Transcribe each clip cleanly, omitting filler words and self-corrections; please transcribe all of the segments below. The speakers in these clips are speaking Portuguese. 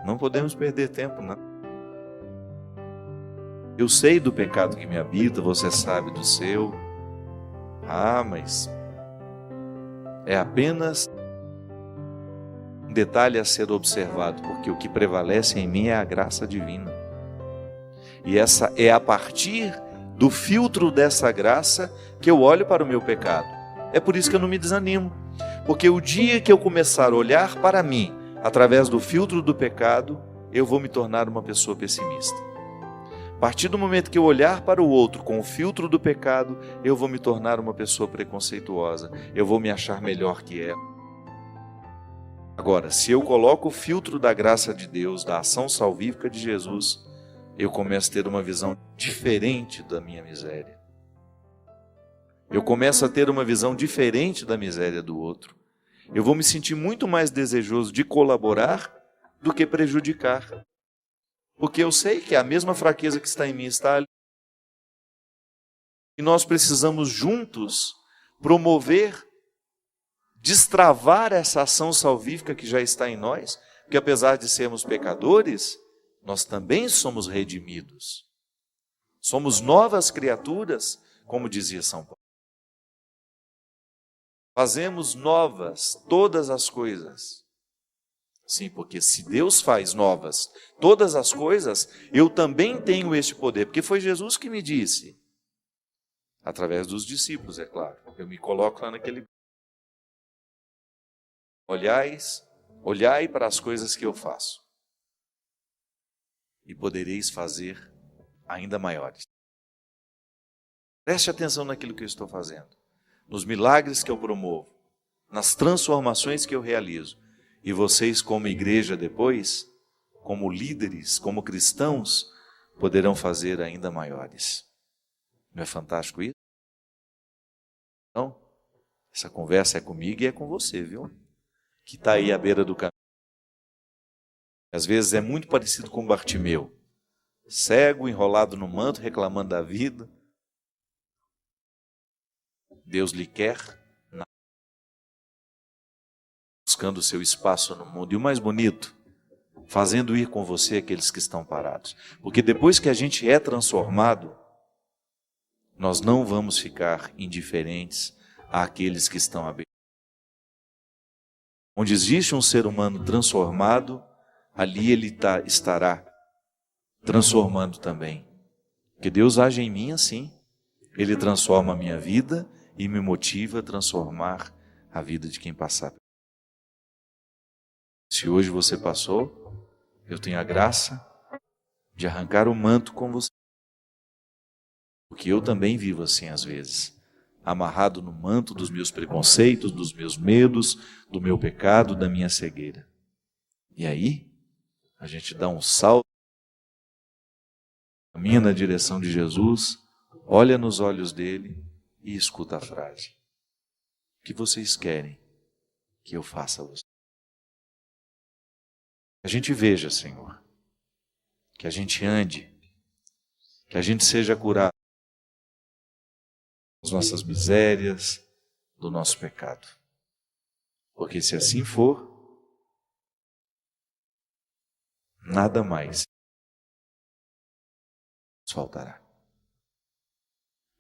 Não podemos perder tempo, não. Eu sei do pecado que me habita, você sabe do seu. Mas é apenas um detalhe a ser observado, porque o que prevalece em mim é a graça divina. E essa é a partir do filtro dessa graça que eu olho para o meu pecado. É por isso que eu não me desanimo, porque o dia que eu começar a olhar para mim através do filtro do pecado, eu vou me tornar uma pessoa pessimista. A partir do momento que eu olhar para o outro com o filtro do pecado, eu vou me tornar uma pessoa preconceituosa, eu vou me achar melhor que ela. Agora, se eu coloco o filtro da graça de Deus, da ação salvífica de Jesus, eu começo a ter uma visão diferente da minha miséria. Eu começo a ter uma visão diferente da miséria do outro. Eu vou me sentir muito mais desejoso de colaborar do que prejudicar. Porque eu sei que a mesma fraqueza que está em mim está ali. E nós precisamos juntos promover, destravar essa ação salvífica que já está em nós, porque apesar de sermos pecadores, nós também somos redimidos. Somos novas criaturas, como dizia São Paulo. Fazemos novas todas as coisas. Sim, porque se Deus faz novas todas as coisas, eu também tenho este poder, porque foi Jesus que me disse, através dos discípulos, é claro. Eu me coloco lá naquele... Olhai para as coisas que eu faço, e podereis fazer ainda maiores. Preste atenção naquilo que eu estou fazendo, nos milagres que eu promovo, nas transformações que eu realizo. E vocês, como igreja depois, como líderes, como cristãos, poderão fazer ainda maiores. Não é fantástico isso? Então, essa conversa é comigo e é com você, viu? Que está aí à beira do caminho. Às vezes é muito parecido com Bartimeu. Cego, enrolado no manto, reclamando da vida. Deus lhe quer, buscando o seu espaço no mundo. E o mais bonito, fazendo ir com você aqueles que estão parados. Porque depois que a gente é transformado, nós não vamos ficar indiferentes àqueles que estão à beira. Onde existe um ser humano transformado, ali ele estará transformando também. Porque Deus age em mim assim. Ele transforma a minha vida e me motiva a transformar a vida de quem passar. Se hoje você passou, eu tenho a graça de arrancar o manto com você. Porque eu também vivo assim às vezes, amarrado no manto dos meus preconceitos, dos meus medos, do meu pecado, da minha cegueira. E aí, a gente dá um salto, caminha na direção de Jesus, olha nos olhos dele e escuta a frase: o que vocês querem que eu faça a vocês? Que a gente veja, Senhor, que a gente ande, que a gente seja curado das nossas misérias, do nosso pecado. Porque se assim for, nada mais nos faltará.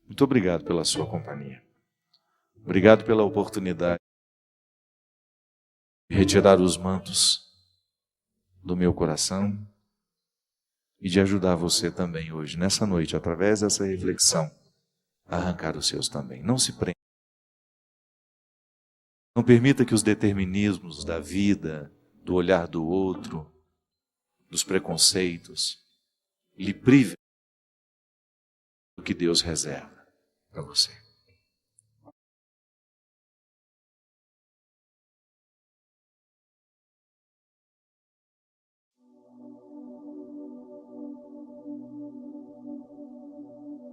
Muito obrigado pela sua companhia. Obrigado pela oportunidade de retirar os mantos do meu coração e de ajudar você também hoje, nessa noite, através dessa reflexão, a arrancar os seus também. Não se prenda. Não permita que os determinismos da vida, do olhar do outro, dos preconceitos, lhe privem do que Deus reserva para você.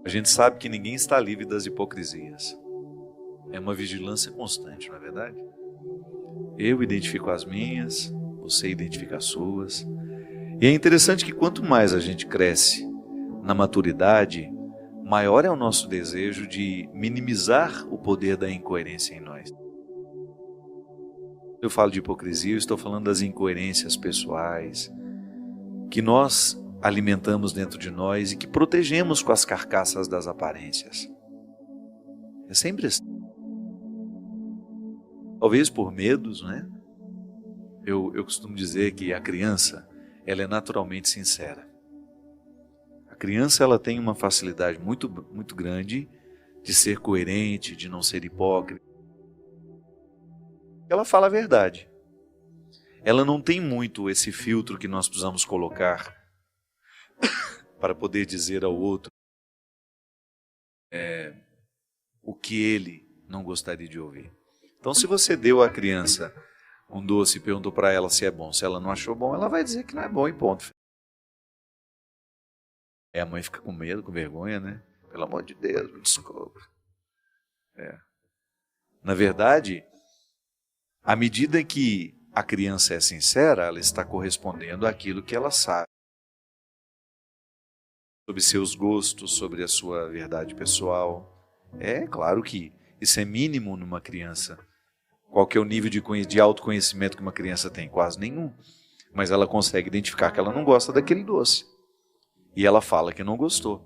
A gente sabe que ninguém está livre das hipocrisias. É uma vigilância constante, não é verdade? Eu identifico as minhas, você identifica as suas. E é interessante que quanto mais a gente cresce na maturidade, maior é o nosso desejo de minimizar o poder da incoerência em nós. Eu falo de hipocrisia, eu estou falando das incoerências pessoais, que nós alimentamos dentro de nós e que protegemos com as carcaças das aparências. É sempre assim. Talvez por medos, né? Eu costumo dizer que a criança, ela é naturalmente sincera. A criança, ela tem uma facilidade muito, muito grande de ser coerente, de não ser hipócrita. Ela fala a verdade. Ela não tem muito esse filtro que nós precisamos colocar para poder dizer ao outro o que ele não gostaria de ouvir. Então, se você deu à criança um doce e perguntou para ela se é bom, se ela não achou bom, ela vai dizer que não é bom e ponto. Aí a mãe fica com medo, com vergonha, né? Pelo amor de Deus, me desculpa. Na verdade, à medida que a criança é sincera, ela está correspondendo àquilo que ela sabe sobre seus gostos, sobre a sua verdade pessoal. É claro que isso é mínimo numa criança. Qual que é o nível de autoconhecimento que uma criança tem? Quase nenhum. Mas ela consegue identificar que ela não gosta daquele doce. E ela fala que não gostou.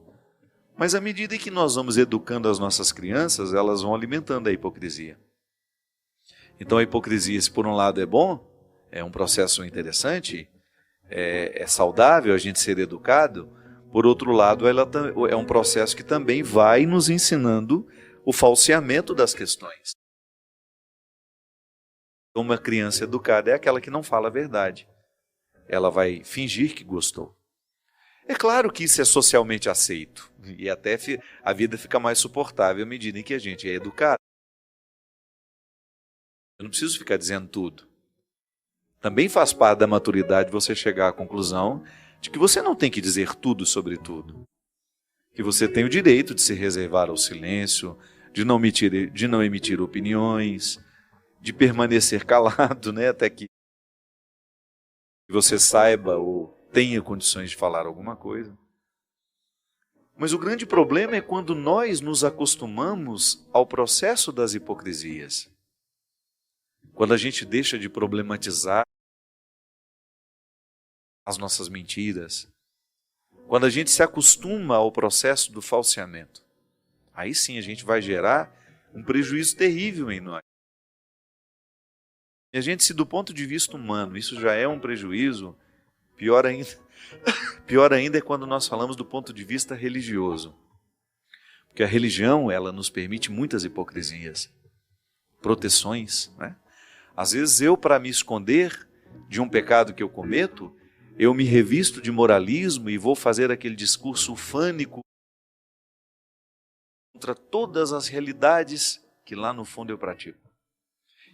Mas à medida que nós vamos educando as nossas crianças, elas vão alimentando a hipocrisia. Então a hipocrisia, se por um lado é bom, é um processo interessante, é saudável a gente ser educado, por outro lado ela é um processo que também vai nos ensinando o falseamento das questões. Uma criança educada é aquela que não fala a verdade. Ela vai fingir que gostou. É claro que isso é socialmente aceito, e até a vida fica mais suportável à medida em que a gente é educado. Eu não preciso ficar dizendo tudo. Também faz parte da maturidade você chegar à conclusão de que você não tem que dizer tudo sobre tudo. Que você tem o direito de se reservar ao silêncio, de não emitir opiniões, de permanecer calado, né, até que você saiba ou tenha condições de falar alguma coisa. Mas o grande problema é quando nós nos acostumamos ao processo das hipocrisias. Quando a gente deixa de problematizar as nossas mentiras. Quando a gente se acostuma ao processo do falseamento. Aí sim a gente vai gerar um prejuízo terrível em nós. E a gente, se do ponto de vista humano isso já é um prejuízo, pior ainda é quando nós falamos do ponto de vista religioso. Porque a religião, ela nos permite muitas hipocrisias, proteções, né? Às vezes para me esconder de um pecado que eu cometo, eu me revisto de moralismo e vou fazer aquele discurso ufânico contra todas as realidades que lá no fundo eu pratico.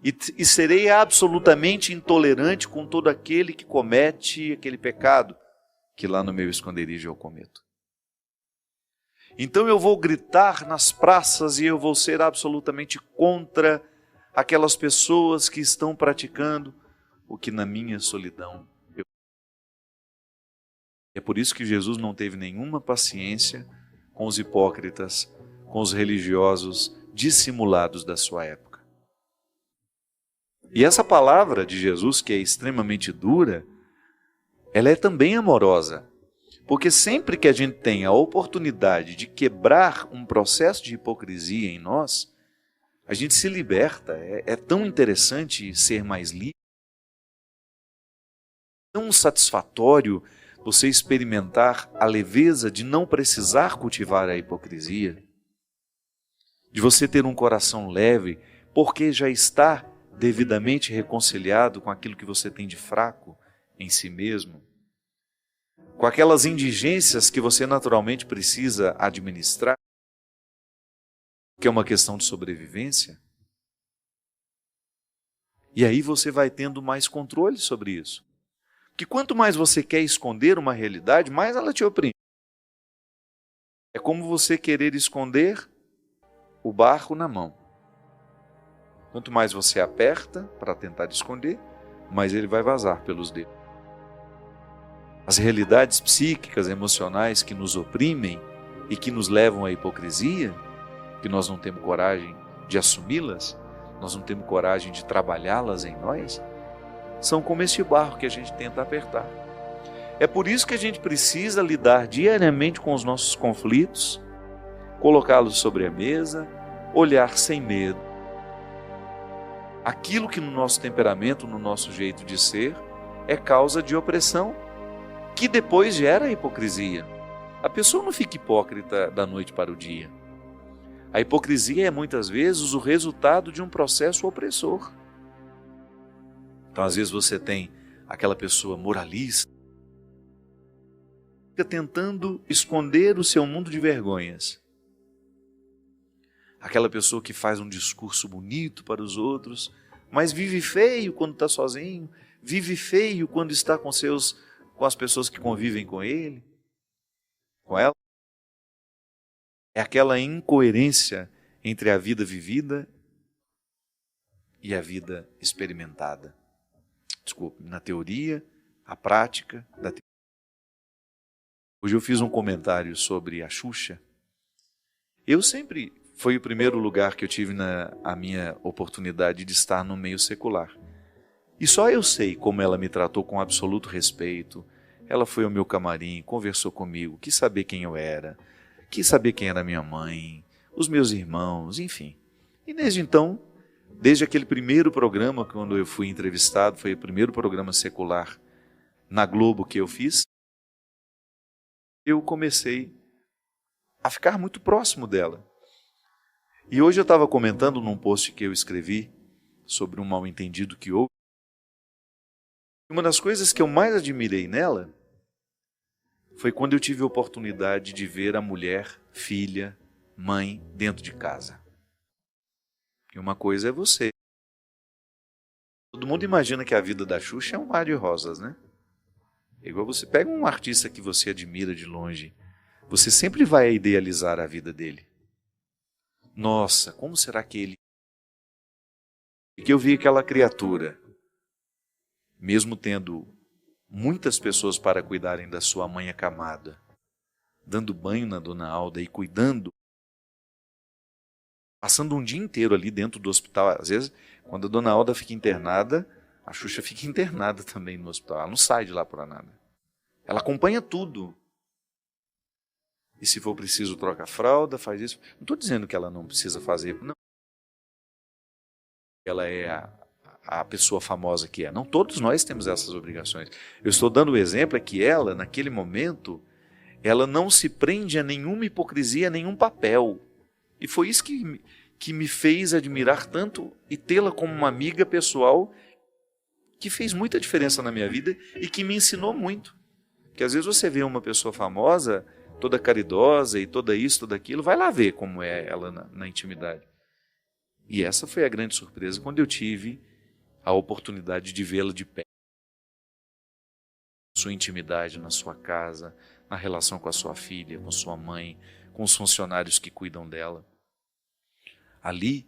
E serei absolutamente intolerante com todo aquele que comete aquele pecado que lá no meu esconderijo eu cometo. Então eu vou gritar nas praças e eu vou ser absolutamente contra aquelas pessoas que estão praticando o que na minha solidão eu... É por isso que Jesus não teve nenhuma paciência com os hipócritas, com os religiosos dissimulados da sua época. E essa palavra de Jesus, que é extremamente dura, ela é também amorosa. Porque sempre que a gente tem a oportunidade de quebrar um processo de hipocrisia em nós, a gente se liberta. É tão interessante ser mais livre. É tão satisfatório você experimentar a leveza de não precisar cultivar a hipocrisia. De você ter um coração leve, porque já está devidamente reconciliado com aquilo que você tem de fraco em si mesmo, com aquelas indigências que você naturalmente precisa administrar, que é uma questão de sobrevivência. E aí você vai tendo mais controle sobre isso. Porque quanto mais você quer esconder uma realidade, mais ela te oprime. É como você querer esconder o barro na mão. Quanto mais você aperta para tentar esconder, mais ele vai vazar pelos dedos. As realidades psíquicas, emocionais que nos oprimem e que nos levam à hipocrisia, que nós não temos coragem de assumi-las, nós não temos coragem de trabalhá-las em nós, são como esse barro que a gente tenta apertar. É por isso que a gente precisa lidar diariamente com os nossos conflitos, colocá-los sobre a mesa, olhar sem medo. Aquilo que no nosso temperamento, no nosso jeito de ser, é causa de opressão, que depois gera a hipocrisia. A pessoa não fica hipócrita da noite para o dia. A hipocrisia é muitas vezes o resultado de um processo opressor. Então, às vezes você tem aquela pessoa moralista, fica tentando esconder o seu mundo de vergonhas. Aquela pessoa que faz um discurso bonito para os outros, mas vive feio quando está sozinho, vive feio quando está com as pessoas que convivem com ele, com ela. É aquela incoerência entre a vida vivida e a vida experimentada. Desculpe, na teoria, a prática da teoria. Hoje eu fiz um comentário sobre a Xuxa. Foi o primeiro lugar que eu tive a minha oportunidade de estar no meio secular. E só eu sei como ela me tratou com absoluto respeito. Ela foi ao meu camarim, conversou comigo, quis saber quem eu era, quis saber quem era minha mãe, os meus irmãos, enfim. E desde então, desde aquele primeiro programa, quando eu fui entrevistado, foi o primeiro programa secular na Globo que eu fiz, eu comecei a ficar muito próximo dela. E hoje eu estava comentando num post que eu escrevi sobre um mal-entendido que houve. Uma das coisas que eu mais admirei nela foi quando eu tive a oportunidade de ver a mulher, filha, mãe dentro de casa. E uma coisa é você. Todo mundo imagina que a vida da Xuxa é um mar de rosas, né? É igual você pega um artista que você admira de longe, você sempre vai idealizar a vida dele. Nossa, como será que ele... Que eu vi aquela criatura, mesmo tendo muitas pessoas para cuidarem da sua mãe acamada, dando banho na Dona Alda e cuidando, passando um dia inteiro ali dentro do hospital. Às vezes, quando a Dona Alda fica internada, a Xuxa fica internada também no hospital. Ela não sai de lá por nada. Ela acompanha tudo. E se for preciso, troca a fralda, faz isso. Não estou dizendo que ela não precisa fazer, não. Ela é a pessoa famosa que é. Não, todos nós temos essas obrigações. Eu estou dando o exemplo é que ela, naquele momento, ela não se prende a nenhuma hipocrisia, a nenhum papel. E foi isso que me fez admirar tanto e tê-la como uma amiga pessoal que fez muita diferença na minha vida e que me ensinou muito. Porque às vezes você vê uma pessoa famosa, toda caridosa e toda isso, toda aquilo, vai lá ver como é ela na intimidade. E essa foi a grande surpresa quando eu tive a oportunidade de vê-la de perto. Sua intimidade na sua casa, na relação com a sua filha, com sua mãe, com os funcionários que cuidam dela. Ali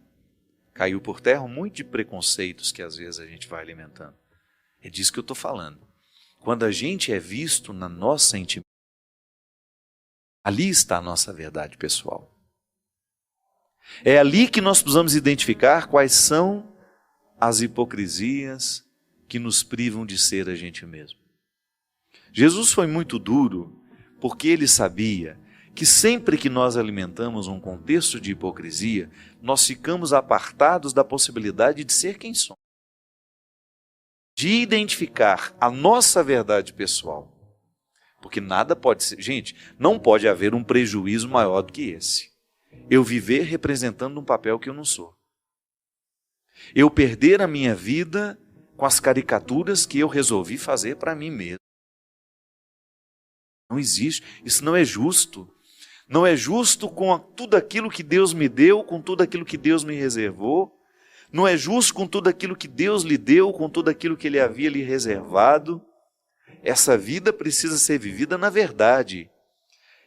caiu por terra um monte de preconceitos que às vezes a gente vai alimentando. É disso que eu estou falando. Quando a gente é visto na nossa intimidade, ali está a nossa verdade pessoal. É ali que nós precisamos identificar quais são as hipocrisias que nos privam de ser a gente mesmo. Jesus foi muito duro porque ele sabia que sempre que nós alimentamos um contexto de hipocrisia, nós ficamos apartados da possibilidade de ser quem somos. De identificar a nossa verdade pessoal. Porque nada pode ser... Gente, não pode haver um prejuízo maior do que esse. Eu viver representando um papel que eu não sou. Eu perder a minha vida com as caricaturas que eu resolvi fazer para mim mesmo. Não existe. Isso não é justo. Não é justo com tudo aquilo que Deus me deu, com tudo aquilo que Deus me reservou. Não é justo com tudo aquilo que Deus lhe deu, com tudo aquilo que Ele havia lhe reservado. Essa vida precisa ser vivida na verdade.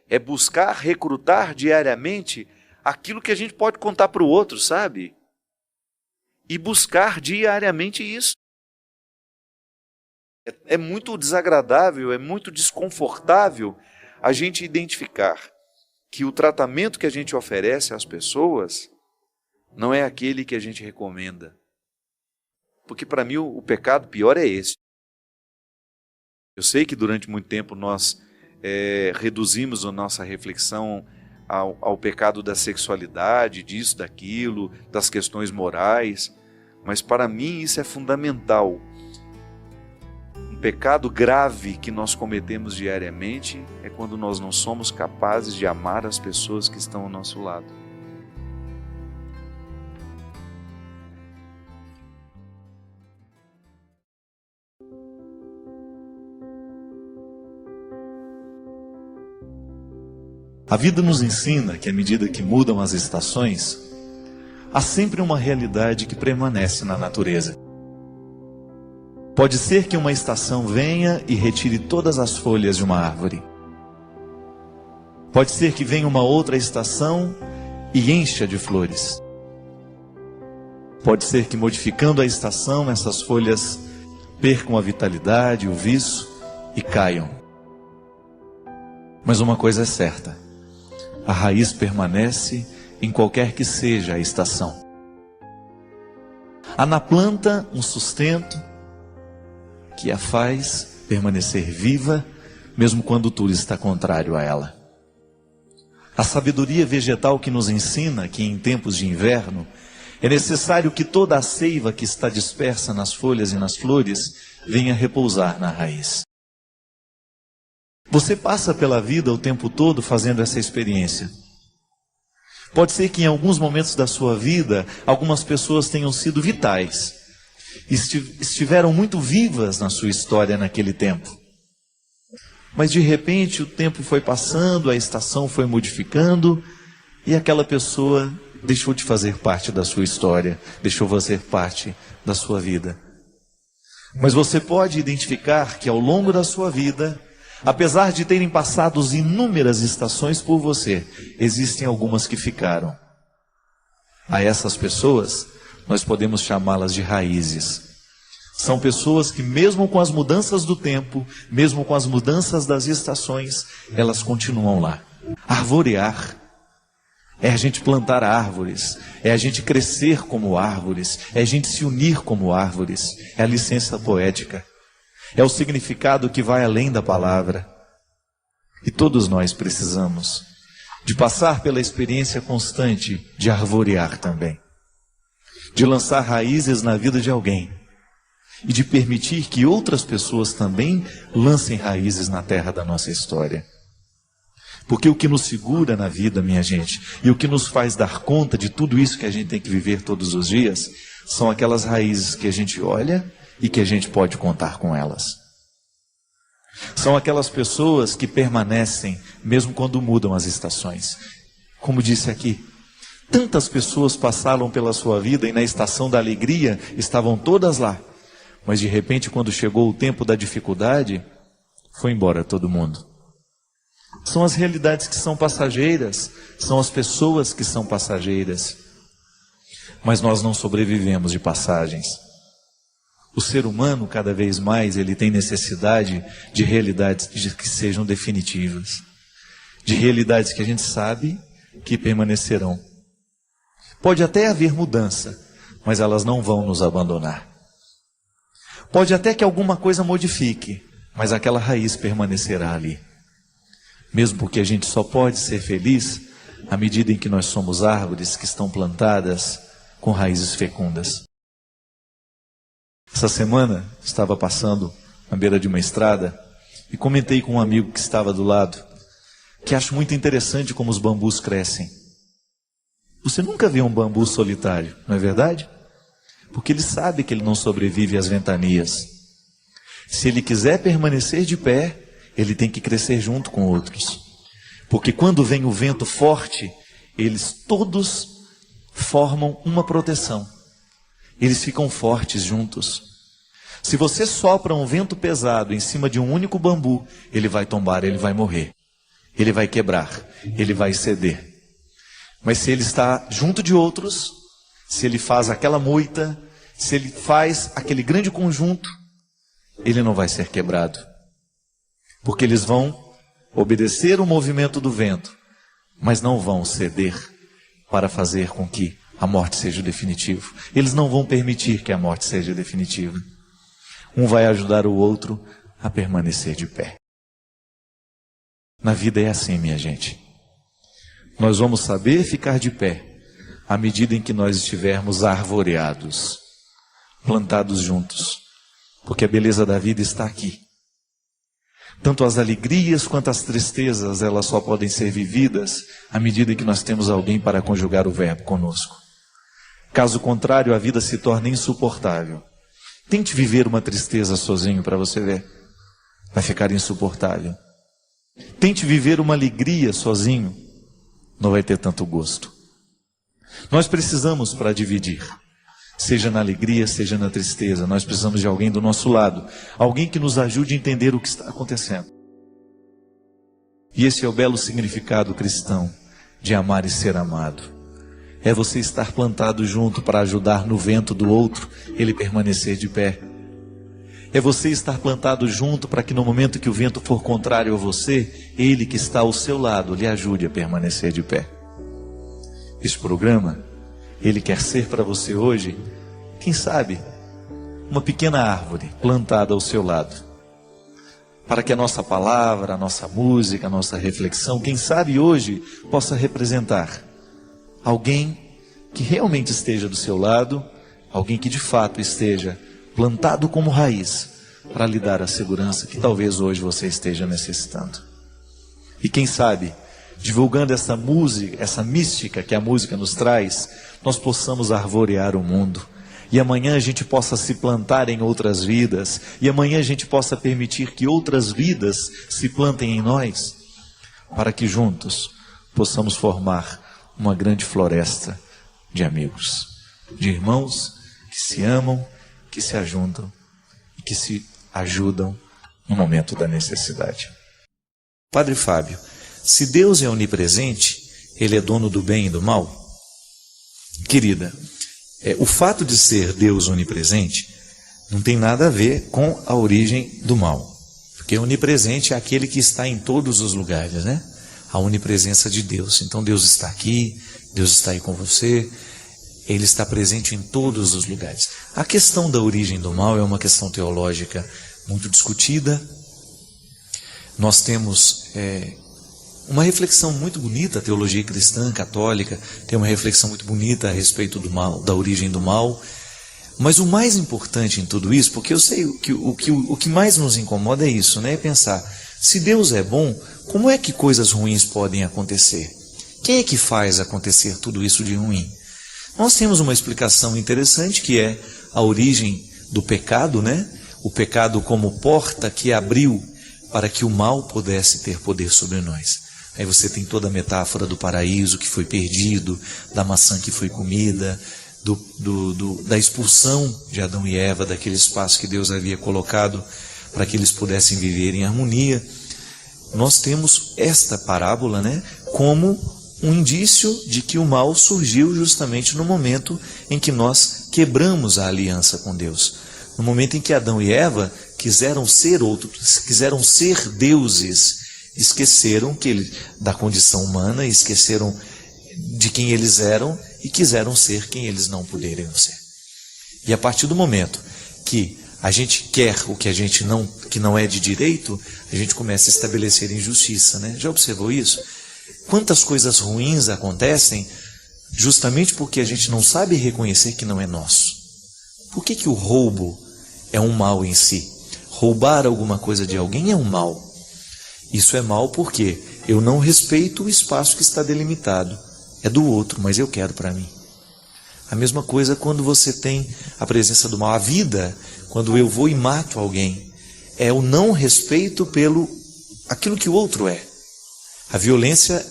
É buscar recrutar diariamente aquilo que a gente pode contar para o outro, sabe? E buscar diariamente isso. É muito desagradável, é muito desconfortável a gente identificar que o tratamento que a gente oferece às pessoas não é aquele que a gente recomenda. Porque para mim o pecado pior é esse. Eu sei que durante muito tempo nós reduzimos a nossa reflexão ao pecado da sexualidade, disso, daquilo, das questões morais, mas para mim isso é fundamental. Um pecado grave que nós cometemos diariamente é quando nós não somos capazes de amar as pessoas que estão ao nosso lado. A vida nos ensina que, à medida que mudam as estações, há sempre uma realidade que permanece na natureza. Pode ser que uma estação venha e retire todas as folhas de uma árvore. Pode ser que venha uma outra estação e encha de flores. Pode ser que, modificando a estação, essas folhas percam a vitalidade, o viço e caiam. Mas uma coisa é certa: a raiz permanece em qualquer que seja a estação. Há na planta um sustento que a faz permanecer viva, mesmo quando tudo está contrário a ela. A sabedoria vegetal que nos ensina que em tempos de inverno é necessário que toda a seiva que está dispersa nas folhas e nas flores venha repousar na raiz. Você passa pela vida o tempo todo fazendo essa experiência. Pode ser que em alguns momentos da sua vida, algumas pessoas tenham sido vitais, estiveram muito vivas na sua história naquele tempo. Mas de repente o tempo foi passando, a estação foi modificando, e aquela pessoa deixou de fazer parte da sua história, deixou de fazer parte da sua vida. Mas você pode identificar que ao longo da sua vida, apesar de terem passado inúmeras estações por você, existem algumas que ficaram. A essas pessoas, nós podemos chamá-las de raízes. São pessoas que, mesmo com as mudanças do tempo, mesmo com as mudanças das estações, elas continuam lá. Arvorear é a gente plantar árvores, é a gente crescer como árvores, é a gente se unir como árvores, é a licença poética. É o significado que vai além da palavra. E todos nós precisamos de passar pela experiência constante de arvorear também. De lançar raízes na vida de alguém. E de permitir que outras pessoas também lancem raízes na terra da nossa história. Porque o que nos segura na vida, minha gente, e o que nos faz dar conta de tudo isso que a gente tem que viver todos os dias, são aquelas raízes que a gente olha e que a gente pode contar com elas. São aquelas pessoas que permanecem mesmo quando mudam as estações. Como disse aqui, tantas pessoas passaram pela sua vida e na estação da alegria estavam todas lá. Mas de repente, quando chegou o tempo da dificuldade, foi embora todo mundo. São as realidades que são passageiras, são as pessoas que são passageiras. Mas nós não sobrevivemos de passagens. O ser humano, cada vez mais, ele tem necessidade de realidades que sejam definitivas. De realidades que a gente sabe que permanecerão. Pode até haver mudança, mas elas não vão nos abandonar. Pode até que alguma coisa modifique, mas aquela raiz permanecerá ali. Mesmo porque a gente só pode ser feliz à medida em que nós somos árvores que estão plantadas com raízes fecundas. Essa semana estava passando à beira de uma estrada e comentei com um amigo que estava do lado que acho muito interessante como os bambus crescem. Você nunca vê um bambu solitário, não é verdade? Porque ele sabe que ele não sobrevive às ventanias. Se ele quiser permanecer de pé, ele tem que crescer junto com outros. Porque quando vem o vento forte, eles todos formam uma proteção. Eles ficam fortes juntos. Se você sopra um vento pesado em cima de um único bambu, ele vai tombar, ele vai morrer. Ele vai quebrar, ele vai ceder. Mas se ele está junto de outros, se ele faz aquela moita, se ele faz aquele grande conjunto, ele não vai ser quebrado. Porque eles vão obedecer o movimento do vento, mas não vão ceder para fazer com que a morte seja definitiva. Eles não vão permitir que a morte seja definitiva. Um vai ajudar o outro a permanecer de pé. Na vida é assim, minha gente. Nós vamos saber ficar de pé à medida em que nós estivermos arvoreados, plantados juntos, porque a beleza da vida está aqui. Tanto as alegrias quanto as tristezas, elas só podem ser vividas à medida que nós temos alguém para conjugar o verbo conosco. Caso contrário, a vida se torna insuportável. Tente viver uma tristeza sozinho para você ver. Vai ficar insuportável. Tente viver uma alegria sozinho. Não vai ter tanto gosto. Nós precisamos para dividir. Seja na alegria, seja na tristeza, nós precisamos de alguém do nosso lado. Alguém que nos ajude a entender o que está acontecendo. E esse é o belo significado cristão de amar e ser amado. É você estar plantado junto para ajudar no vento do outro, ele permanecer de pé. É você estar plantado junto para que no momento que o vento for contrário a você, ele que está ao seu lado lhe ajude a permanecer de pé. Esse programa, ele quer ser para você hoje, quem sabe, uma pequena árvore plantada ao seu lado. Para que a nossa palavra, a nossa música, a nossa reflexão, quem sabe hoje, possa representar alguém que realmente esteja do seu lado, alguém que de fato esteja plantado como raiz, para lhe dar a segurança que talvez hoje você esteja necessitando. E quem sabe, divulgando essa música, essa mística que a música nos traz, nós possamos arvorear o mundo. E amanhã a gente possa se plantar em outras vidas. E amanhã a gente possa permitir que outras vidas se plantem em nós. Para que juntos possamos formar uma grande floresta de amigos. De irmãos que se amam, que se ajuntam e que se ajudam no momento da necessidade. Padre Fábio, se Deus é onipresente, Ele é dono do bem e do mal? Querida, o fato de ser Deus onipresente não tem nada a ver com a origem do mal. Porque onipresente é aquele que está em todos os lugares, né? A onipresença de Deus. Então Deus está aqui, Deus está aí com você, Ele está presente em todos os lugares. A questão da origem do mal é uma questão teológica muito discutida. Nós temos uma reflexão muito bonita, a teologia cristã, católica, tem uma reflexão muito bonita a respeito do mal, da origem do mal. Mas o mais importante em tudo isso, porque eu sei que o que mais nos incomoda é isso, né? É pensar, se Deus é bom, como é que coisas ruins podem acontecer? Quem é que faz acontecer tudo isso de ruim? Nós temos uma explicação interessante que é a origem do pecado, né? O pecado como porta que abriu para que o mal pudesse ter poder sobre nós. Aí você tem toda a metáfora do paraíso que foi perdido, da maçã que foi comida, da expulsão de Adão e Eva daquele espaço que Deus havia colocado para que eles pudessem viver em harmonia. Nós temos esta parábola, né, como um indício de que o mal surgiu justamente no momento em que nós quebramos a aliança com Deus. No momento em que Adão e Eva quiseram ser deuses, esqueceram da condição humana, esqueceram de quem eles eram e quiseram ser quem eles não poderiam ser. E a partir do momento que a gente quer o que não é de direito, a gente começa a estabelecer injustiça, né? Já observou isso? Quantas coisas ruins acontecem justamente porque a gente não sabe reconhecer que não é nosso. Por que o roubo é um mal em si? Roubar alguma coisa de alguém é um mal. Isso é mal porque eu não respeito o espaço que está delimitado. É do outro, mas eu quero para mim. A mesma coisa quando você tem a presença do mal. A vida, quando eu vou e mato alguém, é o não respeito pelo aquilo que o outro é. A violência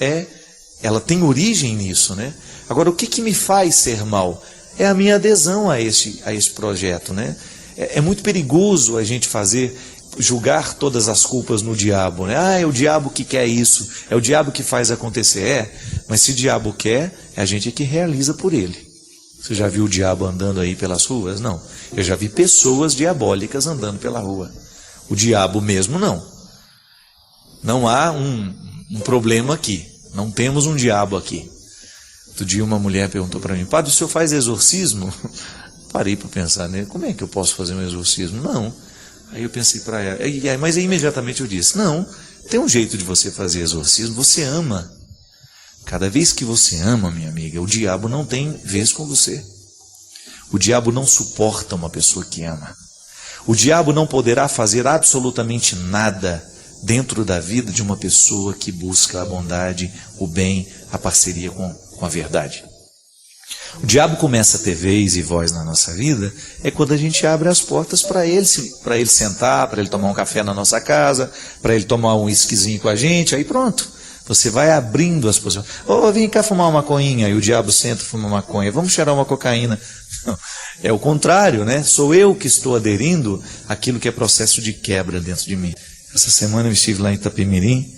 ela tem origem nisso, né? Agora, o que me faz ser mal? É a minha adesão a esse projeto, né? É muito perigoso a gente julgar todas as culpas no diabo, né? É o diabo que quer isso, é o diabo que faz acontecer. Mas se o diabo quer, é a gente que realiza por ele. Você já viu o diabo andando aí pelas ruas? Não. Eu já vi pessoas diabólicas andando pela rua. O diabo mesmo não. Não há um problema aqui. Não temos um diabo aqui. Outro dia uma mulher perguntou para mim, padre, o senhor faz exorcismo? Parei para pensar, né? Como é que eu posso fazer um exorcismo? Não. Aí eu pensei para ela, mas aí imediatamente eu disse, não, tem um jeito de você fazer exorcismo, você ama. Cada vez que você ama, minha amiga, o diabo não tem vez com você. O diabo não suporta uma pessoa que ama. O diabo não poderá fazer absolutamente nada dentro da vida de uma pessoa que busca a bondade, o bem, a parceria com a verdade. O diabo começa a ter vez e voz na nossa vida quando a gente abre as portas para ele sentar, para ele tomar um café na nossa casa, para ele tomar um whiskyzinho com a gente, aí pronto. Você vai abrindo as possibilidades. Vem cá fumar uma maconhinha, e o diabo senta e fuma maconha. Vamos cheirar uma cocaína. Não, é o contrário, né? Sou eu que estou aderindo àquilo que é processo de quebra dentro de mim. Essa semana eu estive lá em Itapemirim,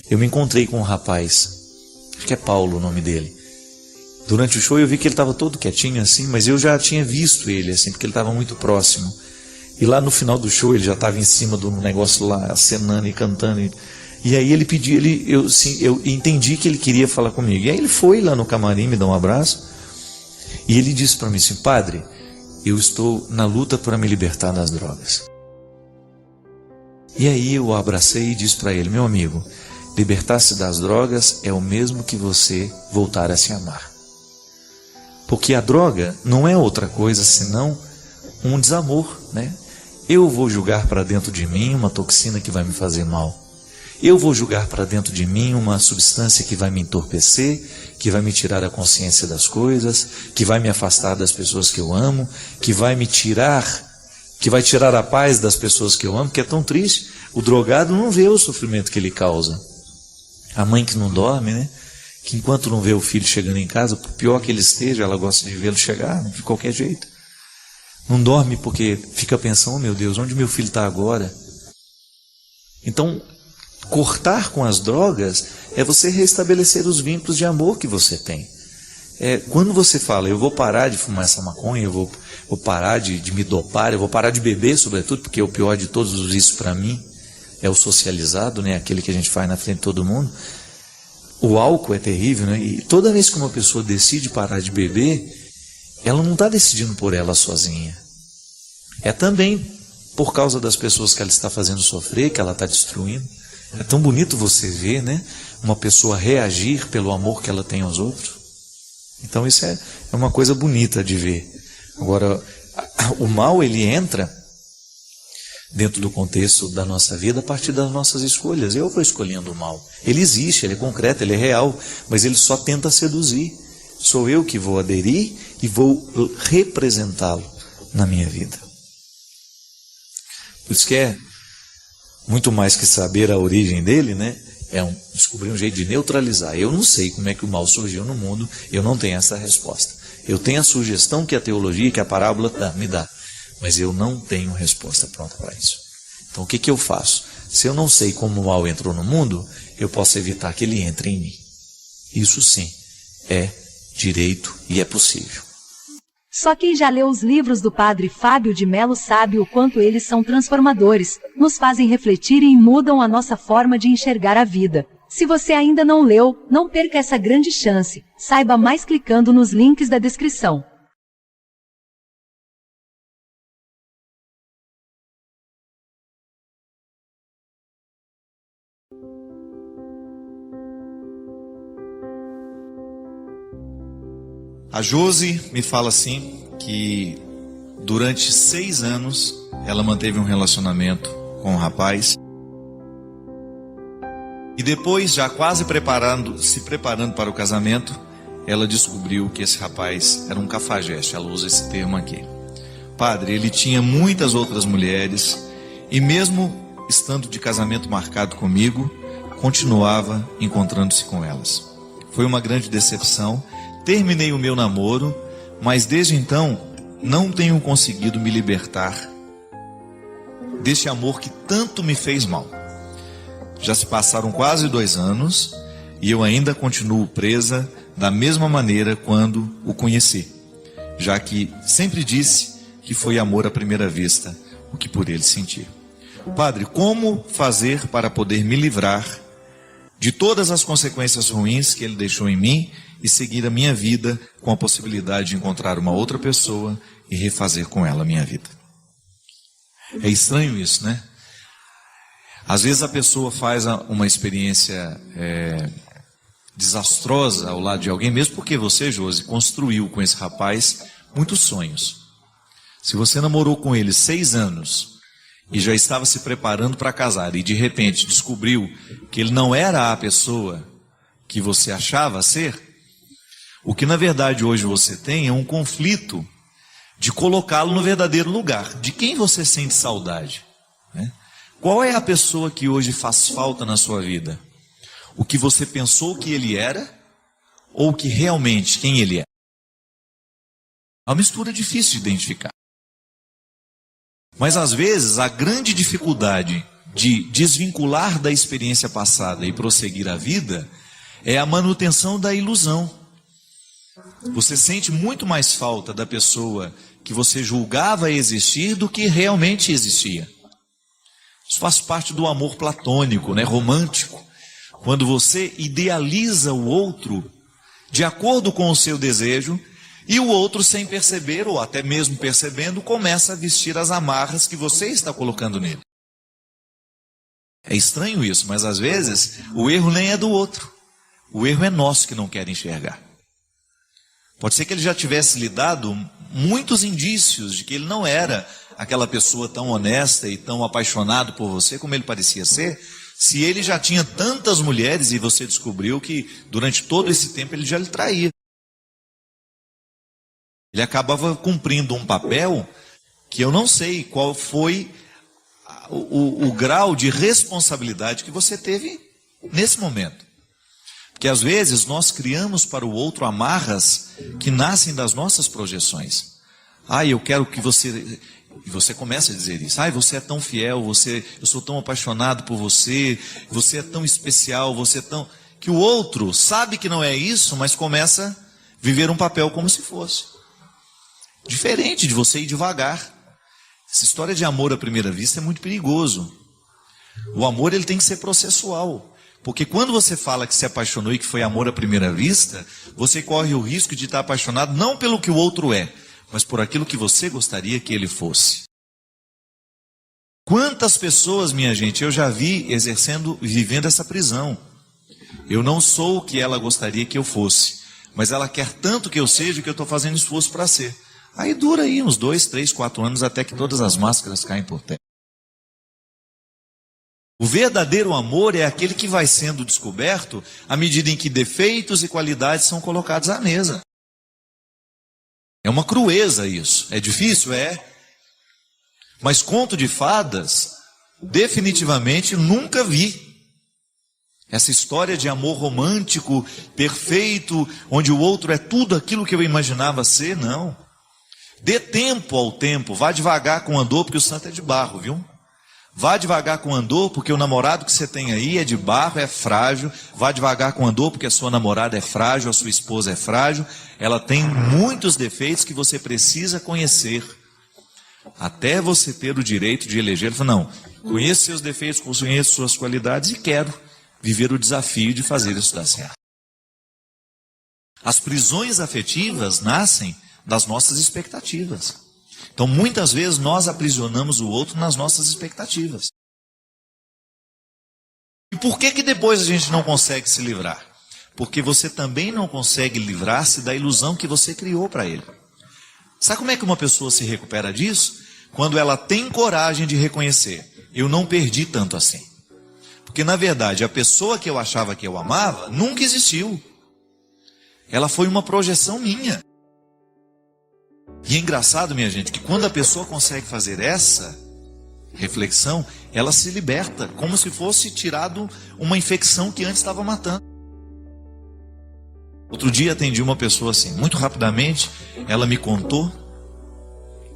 eu me encontrei com um rapaz, acho que é Paulo o nome dele. Durante o show eu vi que ele estava todo quietinho assim, mas eu já tinha visto ele assim, porque ele estava muito próximo. E lá no final do show ele já estava em cima do negócio lá, acenando e cantando. E aí ele pediu, eu entendi que ele queria falar comigo. E aí ele foi lá no camarim, me dá um abraço. E ele disse para mim assim, padre, eu estou na luta para me libertar das drogas. E aí eu o abracei e disse para ele, meu amigo, libertar-se das drogas é o mesmo que você voltar a se amar. Porque a droga não é outra coisa senão um desamor, né? Eu vou julgar para dentro de mim uma toxina que vai me fazer mal. Eu vou julgar para dentro de mim uma substância que vai me entorpecer, que vai me tirar a consciência das coisas, que vai me afastar das pessoas que eu amo, que vai tirar a paz das pessoas que eu amo, que é tão triste. O drogado não vê o sofrimento que ele causa. A mãe que não dorme, né? Que enquanto não vê o filho chegando em casa, por pior que ele esteja, ela gosta de vê-lo chegar, de qualquer jeito. Não dorme porque fica pensando, oh, meu Deus, onde meu filho está agora? Então, cortar com as drogas é você restabelecer os vínculos de amor que você tem. Quando você fala, eu vou parar de fumar essa maconha, eu vou parar de me dopar, eu vou parar de beber, sobretudo, porque o pior de todos os vícios para mim é o socializado, né? Aquele que a gente faz na frente de todo mundo. O álcool é terrível, né? E toda vez que uma pessoa decide parar de beber, ela não está decidindo por ela sozinha. É também por causa das pessoas que ela está fazendo sofrer, que ela está destruindo. É tão bonito você ver, né? Uma pessoa reagir pelo amor que ela tem aos outros. Então isso é uma coisa bonita de ver. Agora, o mal ele entra dentro do contexto da nossa vida a partir das nossas escolhas. Eu vou escolhendo o mal. Ele existe, ele é concreto, ele é real, mas ele só tenta seduzir. Sou eu que vou aderir e vou representá-lo na minha vida. Por isso que é muito mais que saber a origem dele, né? Descobrir um jeito de neutralizar. Eu não sei como é que o mal surgiu no mundo, eu não tenho essa resposta. Eu tenho a sugestão que a teologia, que a parábola me dá, mas eu não tenho resposta pronta para isso. Então o que eu faço? Se eu não sei como o mal entrou no mundo, eu posso evitar que ele entre em mim. Isso sim é direito e é possível. Só quem já leu os livros do Padre Fábio de Melo sabe o quanto eles são transformadores, nos fazem refletir e mudam a nossa forma de enxergar a vida. Se você ainda não leu, não perca essa grande chance. Saiba mais clicando nos links da descrição. A Josi me fala assim que durante 6 anos ela manteve um relacionamento com um rapaz e depois, já quase se preparando para o casamento, ela descobriu que esse rapaz era um cafajeste. Ela usa esse termo aqui. Padre, ele tinha muitas outras mulheres e mesmo estando de casamento marcado comigo, continuava encontrando-se com elas. Foi uma grande decepção. Terminei o meu namoro, mas desde então não tenho conseguido me libertar desse amor que tanto me fez mal. Já se passaram quase 2 anos e eu ainda continuo presa da mesma maneira quando o conheci, já que sempre disse que foi amor à primeira vista o que por ele senti. Padre, como fazer para poder me livrar de todas as consequências ruins que ele deixou em mim e seguir a minha vida com a possibilidade de encontrar uma outra pessoa e refazer com ela a minha vida? É estranho isso, né? Às vezes a pessoa faz uma experiência desastrosa ao lado de alguém, mesmo porque você, Josi, construiu com esse rapaz muitos sonhos. Se você namorou com ele 6 anos e já estava se preparando para casar e de repente descobriu que ele não era a pessoa que você achava ser, o que na verdade hoje você tem é um conflito de colocá-lo no verdadeiro lugar. De quem você sente saudade, né? Qual é a pessoa que hoje faz falta na sua vida? O que você pensou que ele era ou que realmente quem ele é? É uma mistura difícil de identificar. Mas às vezes a grande dificuldade de desvincular da experiência passada e prosseguir a vida é a manutenção da ilusão. Você sente muito mais falta da pessoa que você julgava existir do que realmente existia. Isso faz parte do amor platônico, né, romântico. Quando você idealiza o outro de acordo com o seu desejo, e o outro, sem perceber, ou até mesmo percebendo, começa a vestir as amarras que você está colocando nele. É estranho isso, mas às vezes o erro nem é do outro. O erro é nosso que não quer enxergar. Pode ser que ele já tivesse lhe dado muitos indícios de que ele não era aquela pessoa tão honesta e tão apaixonado por você como ele parecia ser, se ele já tinha tantas mulheres e você descobriu que durante todo esse tempo ele já lhe traía. Ele acabava cumprindo um papel que eu não sei qual foi o grau de responsabilidade que você teve nesse momento. Porque às vezes nós criamos para o outro amarras que nascem das nossas projeções. Eu quero que você... E você começa a dizer isso. Você é tão fiel, eu sou tão apaixonado por você, você é tão especial, você é tão... Que o outro sabe que não é isso, mas começa a viver um papel como se fosse. Diferente de você ir devagar. Essa história de amor à primeira vista é muito perigoso. O amor ele tem que ser processual. Porque quando você fala que se apaixonou e que foi amor à primeira vista, você corre o risco de estar apaixonado não pelo que o outro é, mas por aquilo que você gostaria que ele fosse. Quantas pessoas, minha gente, eu já vi vivendo essa prisão. Eu não sou o que ela gostaria que eu fosse, mas ela quer tanto que eu seja que eu estou fazendo esforço para ser. Aí dura aí uns 2, 3, 4 anos até que todas as máscaras caem por terra. O verdadeiro amor é aquele que vai sendo descoberto à medida em que defeitos e qualidades são colocados à mesa. É uma crueza isso. É difícil? É. Mas conto de fadas, definitivamente nunca vi. Essa história de amor romântico, perfeito, onde o outro é tudo aquilo que eu imaginava ser, não. Dê tempo ao tempo, vá devagar com o andor, porque o santo é de barro, viu? Vá devagar com o andor, porque o namorado que você tem aí é de barro, é frágil. Vá devagar com o andor, porque a sua namorada é frágil, a sua esposa é frágil. Ela tem muitos defeitos que você precisa conhecer. Até você ter o direito de eleger. Ele falou, não, conheço seus defeitos, conheço suas qualidades e quero viver o desafio de fazer isso dar certo. As prisões afetivas nascem das nossas expectativas. Então, muitas vezes, nós aprisionamos o outro nas nossas expectativas. E por que depois a gente não consegue se livrar? Porque você também não consegue livrar-se da ilusão que você criou para ele. Sabe como é que uma pessoa se recupera disso? Quando ela tem coragem de reconhecer, eu não perdi tanto assim. Porque, na verdade, a pessoa que eu achava que eu amava nunca existiu. Ela foi uma projeção minha. E é engraçado, minha gente, que quando a pessoa consegue fazer essa reflexão, ela se liberta, como se fosse tirado uma infecção que antes estava matando. Outro dia atendi uma pessoa assim, muito rapidamente, ela me contou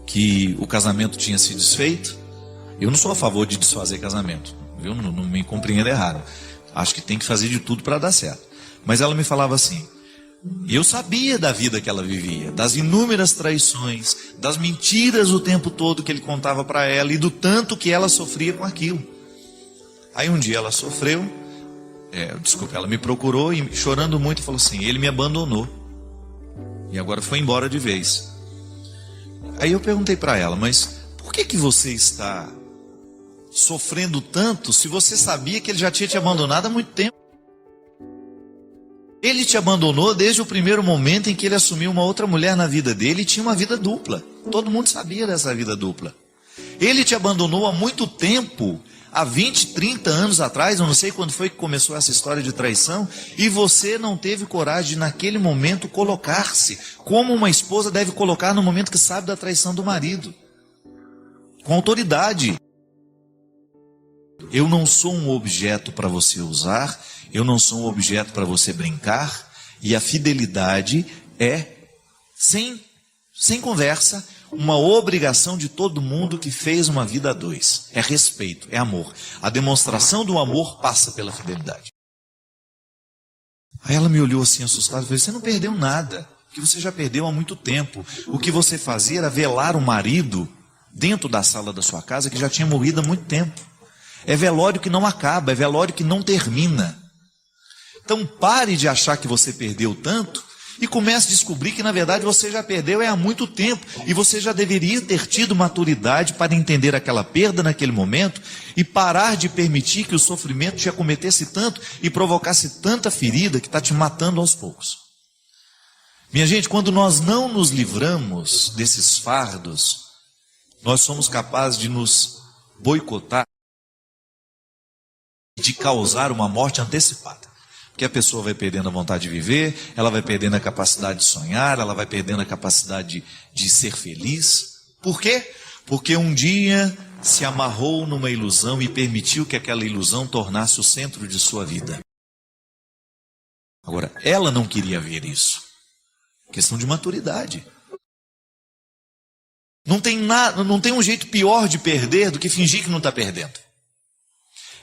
que o casamento tinha se desfeito. Eu não sou a favor de desfazer casamento, viu? Não me compreenda errado. Acho que tem que fazer de tudo para dar certo. Mas ela me falava assim, eu sabia da vida que ela vivia, das inúmeras traições, das mentiras o tempo todo que ele contava para ela e do tanto que ela sofria com aquilo. Aí um dia ela sofreu, ela me procurou e chorando muito falou assim, ele me abandonou e agora foi embora de vez. Aí eu perguntei para ela, mas por por que você está sofrendo tanto se você sabia que ele já tinha te abandonado há muito tempo? Ele te abandonou desde o primeiro momento em que ele assumiu uma outra mulher na vida dele e tinha uma vida dupla. Todo mundo sabia dessa vida dupla. Ele te abandonou há muito tempo, há 20, 30 anos atrás, eu não sei quando foi que começou essa história de traição, e você não teve coragem de, naquele momento, colocar-se como uma esposa deve colocar no momento que sabe da traição do marido. Com autoridade. Eu não sou um objeto para você usar, eu não sou um objeto para você brincar, e a fidelidade é, sem conversa, uma obrigação de todo mundo que fez uma vida a dois. É respeito, é amor. A demonstração do amor passa pela fidelidade. Aí ela me olhou assim assustada e falou: você não perdeu nada, porque você já perdeu há muito tempo. O que você fazia era velar o marido dentro da sala da sua casa que já tinha morrido há muito tempo. É velório que não acaba, é velório que não termina. Então pare de achar que você perdeu tanto e comece a descobrir que na verdade você já perdeu há muito tempo. E você já deveria ter tido maturidade para entender aquela perda naquele momento e parar de permitir que o sofrimento te acometesse tanto e provocasse tanta ferida que está te matando aos poucos. Minha gente, quando nós não nos livramos desses fardos, nós somos capazes de nos boicotar, de causar uma morte antecipada. Porque a pessoa vai perdendo a vontade de viver, ela vai perdendo a capacidade de sonhar, ela vai perdendo a capacidade de ser feliz. Por quê? Porque um dia se amarrou numa ilusão e permitiu que aquela ilusão tornasse o centro de sua vida. Agora, ela não queria ver isso. Questão de maturidade. Não tem um jeito pior de perder do que fingir que não está perdendo.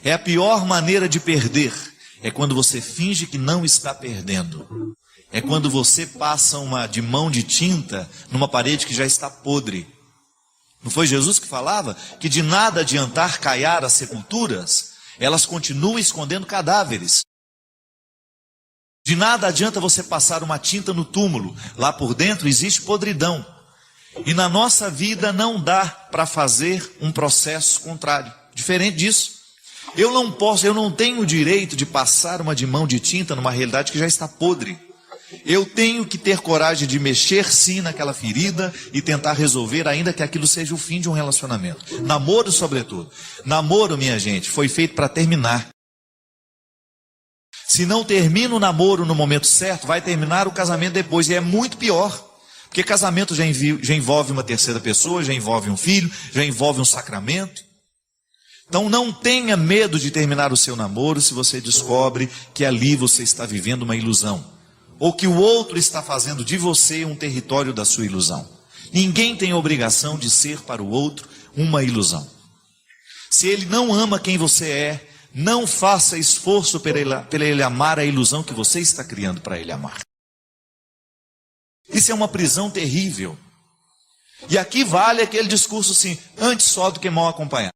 É a pior maneira de perder. É quando você finge que não está perdendo. É quando você passa de mão de tinta numa parede que já está podre. Não foi Jesus que falava que de nada adiantar caiar as sepulturas? Elas continuam escondendo cadáveres. De nada adianta você passar uma tinta no túmulo. Lá por dentro existe podridão. E na nossa vida não dá para fazer um processo contrário. Diferente disso. Eu não tenho o direito de passar uma de mão de tinta numa realidade que já está podre. Eu tenho que ter coragem de mexer sim naquela ferida e tentar resolver, ainda que aquilo seja o fim de um relacionamento. Namoro, sobretudo. Namoro, minha gente, foi feito para terminar. Se não termina o namoro no momento certo, vai terminar o casamento depois, e é muito pior. Porque casamento já envolve uma terceira pessoa, já envolve um filho, já envolve um sacramento. Então não tenha medo de terminar o seu namoro se você descobre que ali você está vivendo uma ilusão. Ou que o outro está fazendo de você um território da sua ilusão. Ninguém tem a obrigação de ser para o outro uma ilusão. Se ele não ama quem você é, não faça esforço para ele amar a ilusão que você está criando para ele amar. Isso é uma prisão terrível. E aqui vale aquele discurso assim: antes só do que mal acompanhado.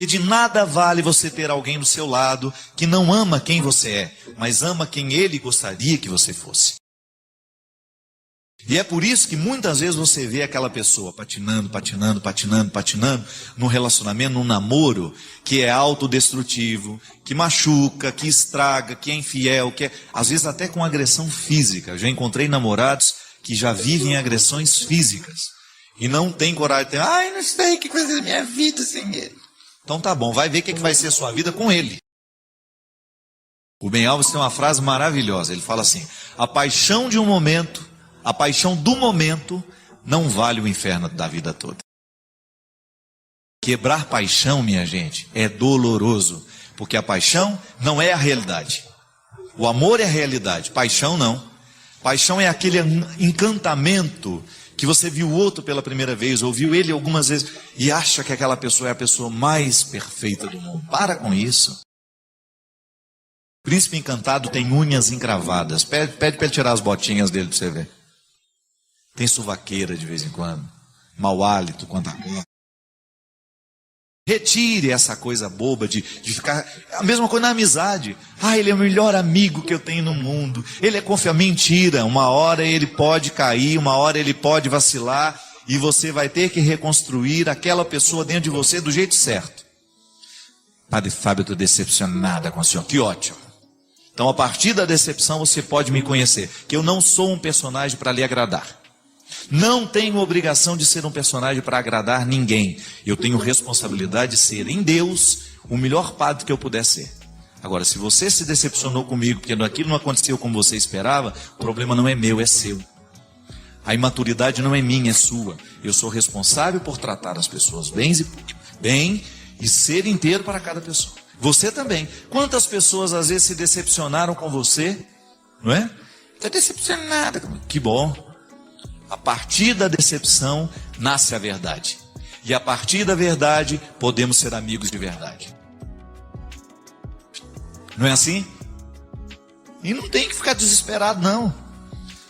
E de nada vale você ter alguém do seu lado que não ama quem você é, mas ama quem ele gostaria que você fosse. E é por isso que muitas vezes você vê aquela pessoa patinando num relacionamento, num namoro, que é autodestrutivo, que machuca, que estraga, que é infiel, que é, às vezes até com agressão física. Eu já encontrei namorados que já vivem agressões físicas e não tem coragem de ter: ai, não sei que coisa da minha vida sem ele. Então tá bom, vai ver o que vai ser a sua vida com ele. O Ben Alves tem uma frase maravilhosa. Ele fala assim: a paixão de um momento, a paixão do momento não vale o inferno da vida toda. Quebrar paixão, minha gente, é doloroso, porque a paixão não é a realidade. O amor é a realidade, paixão não. Paixão é aquele encantamento que você viu o outro pela primeira vez, ou viu ele algumas vezes, e acha que aquela pessoa é a pessoa mais perfeita do mundo. Para com isso. O príncipe encantado tem unhas encravadas. Pede para ele tirar as botinhas dele para você ver. Tem suvaqueira de vez em quando. Mau hálito quando acorda. Retire essa coisa boba de ficar... A mesma coisa na amizade. Ah, ele é o melhor amigo que eu tenho no mundo. Ele é confiável. Mentira. Uma hora ele pode cair, uma hora ele pode vacilar. E você vai ter que reconstruir aquela pessoa dentro de você do jeito certo. Padre Fábio, eu estou decepcionada com o senhor. Que ótimo. Então, a partir da decepção, você pode me conhecer. Que eu não sou um personagem para lhe agradar. Não tenho obrigação de ser um personagem para agradar ninguém. Eu tenho responsabilidade de ser, em Deus, o melhor padre que eu puder ser. Agora, se você se decepcionou comigo, porque aquilo não aconteceu como você esperava, o problema não é meu, é seu. A imaturidade não é minha, é sua. Eu sou responsável por tratar as pessoas bem e ser inteiro para cada pessoa. Você também. Quantas pessoas às vezes se decepcionaram com você? Não é? Está decepcionada. Que bom. A partir da decepção nasce a verdade. E a partir da verdade podemos ser amigos de verdade. Não é assim? E não tem que ficar desesperado, não.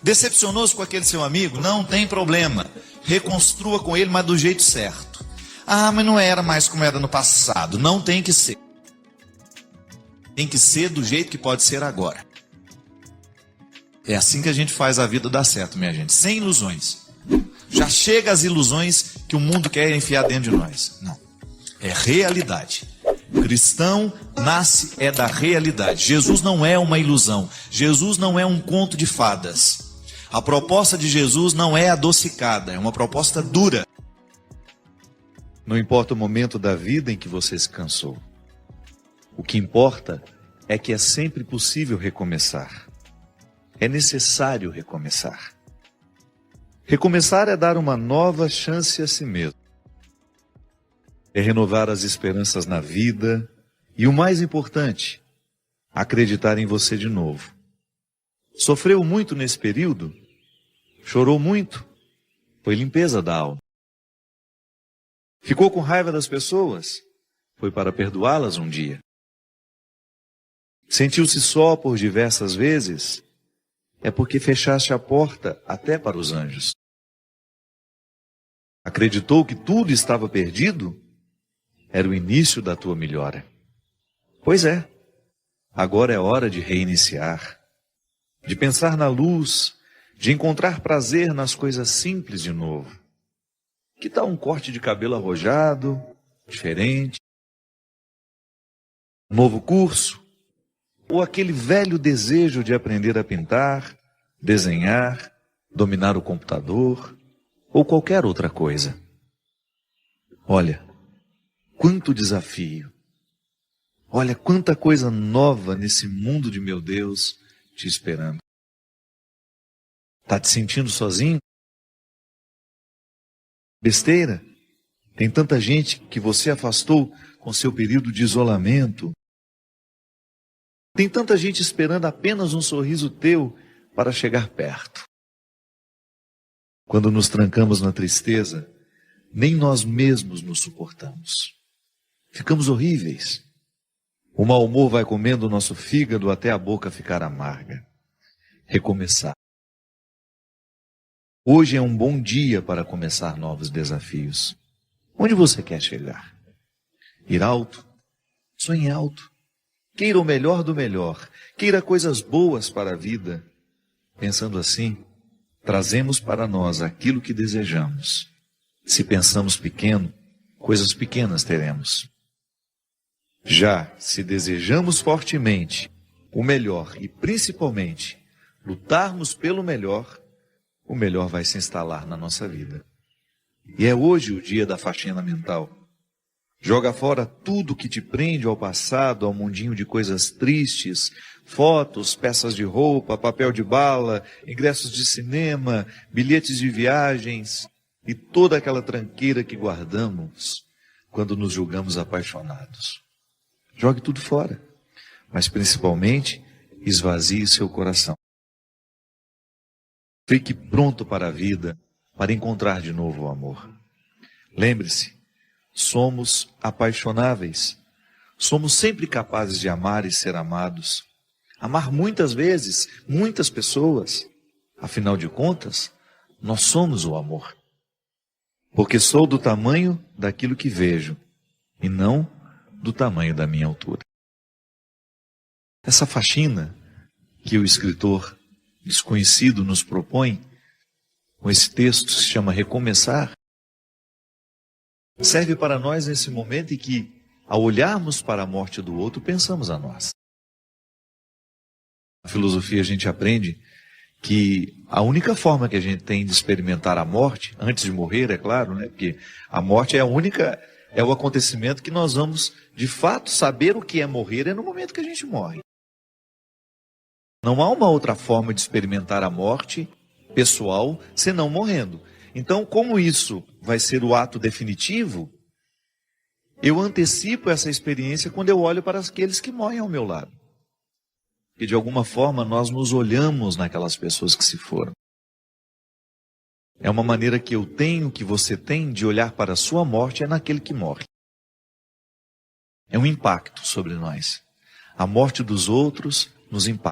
Decepcionou-se com aquele seu amigo? Não tem problema. Reconstrua com ele, mas do jeito certo. Ah, mas não era mais como era no passado. Não tem que ser. Tem que ser do jeito que pode ser agora. É assim que a gente faz a vida dar certo, minha gente. Sem ilusões. Já chega as ilusões que o mundo quer enfiar dentro de nós. Não. É realidade. O cristão nasce da realidade. Jesus não é uma ilusão. Jesus não é um conto de fadas. A proposta de Jesus não é adocicada. É uma proposta dura. Não importa o momento da vida em que você se cansou. O que importa é que é sempre possível recomeçar. É necessário recomeçar. Recomeçar é dar uma nova chance a si mesmo. É renovar as esperanças na vida e, o mais importante, acreditar em você de novo. Sofreu muito nesse período? Chorou muito? Foi limpeza da alma. Ficou com raiva das pessoas? Foi para perdoá-las um dia. Sentiu-se só por diversas vezes? É porque fechaste a porta até para os anjos. Acreditou que tudo estava perdido? Era o início da tua melhora. Pois é, agora é hora de reiniciar, de pensar na luz, de encontrar prazer nas coisas simples de novo. Que tal um corte de cabelo arrojado, diferente? Um novo curso? Ou aquele velho desejo de aprender a pintar, desenhar, dominar o computador, ou qualquer outra coisa? Olha, quanto desafio! Olha quanta coisa nova nesse mundo de meu Deus te esperando. Está te sentindo sozinho? Besteira? Tem tanta gente que você afastou com seu período de isolamento. Tem tanta gente esperando apenas um sorriso teu para chegar perto. Quando nos trancamos na tristeza, nem nós mesmos nos suportamos. Ficamos horríveis. O mau humor vai comendo o nosso fígado até a boca ficar amarga. Recomeçar. Hoje é um bom dia para começar novos desafios. Onde você quer chegar? Ir alto? Sonhe alto. Queira o melhor do melhor. Queira coisas boas para a vida. Pensando assim, trazemos para nós aquilo que desejamos. Se pensamos pequeno, coisas pequenas teremos. Já se desejamos fortemente o melhor e principalmente lutarmos pelo melhor, o melhor vai se instalar na nossa vida. E é hoje o dia da faxina mental. Joga fora tudo que te prende ao passado, ao mundinho de coisas tristes, fotos, peças de roupa, papel de bala, ingressos de cinema, bilhetes de viagens e toda aquela tranqueira que guardamos quando nos julgamos apaixonados. Jogue tudo fora, mas principalmente esvazie seu coração. Fique pronto para a vida, para encontrar de novo o amor. Lembre-se, somos apaixonáveis. Somos sempre capazes de amar e ser amados. Amar muitas vezes, muitas pessoas. Afinal de contas, nós somos o amor. Porque sou do tamanho daquilo que vejo, e não do tamanho da minha altura. Essa faxina que o escritor desconhecido nos propõe, com esse texto que se chama Recomeçar, serve para nós nesse momento em que, ao olharmos para a morte do outro, pensamos a nós. Na filosofia a gente aprende que a única forma que a gente tem de experimentar a morte, antes de morrer, é claro, né? Porque a morte é o acontecimento que nós vamos, de fato, saber o que é morrer, é no momento que a gente morre. Não há uma outra forma de experimentar a morte pessoal, senão morrendo. Então, como isso vai ser o ato definitivo, eu antecipo essa experiência quando eu olho para aqueles que morrem ao meu lado. E de alguma forma nós nos olhamos naquelas pessoas que se foram. É uma maneira que eu tenho, que você tem, de olhar para a sua morte, é naquele que morre. É um impacto sobre nós. A morte dos outros nos impacta.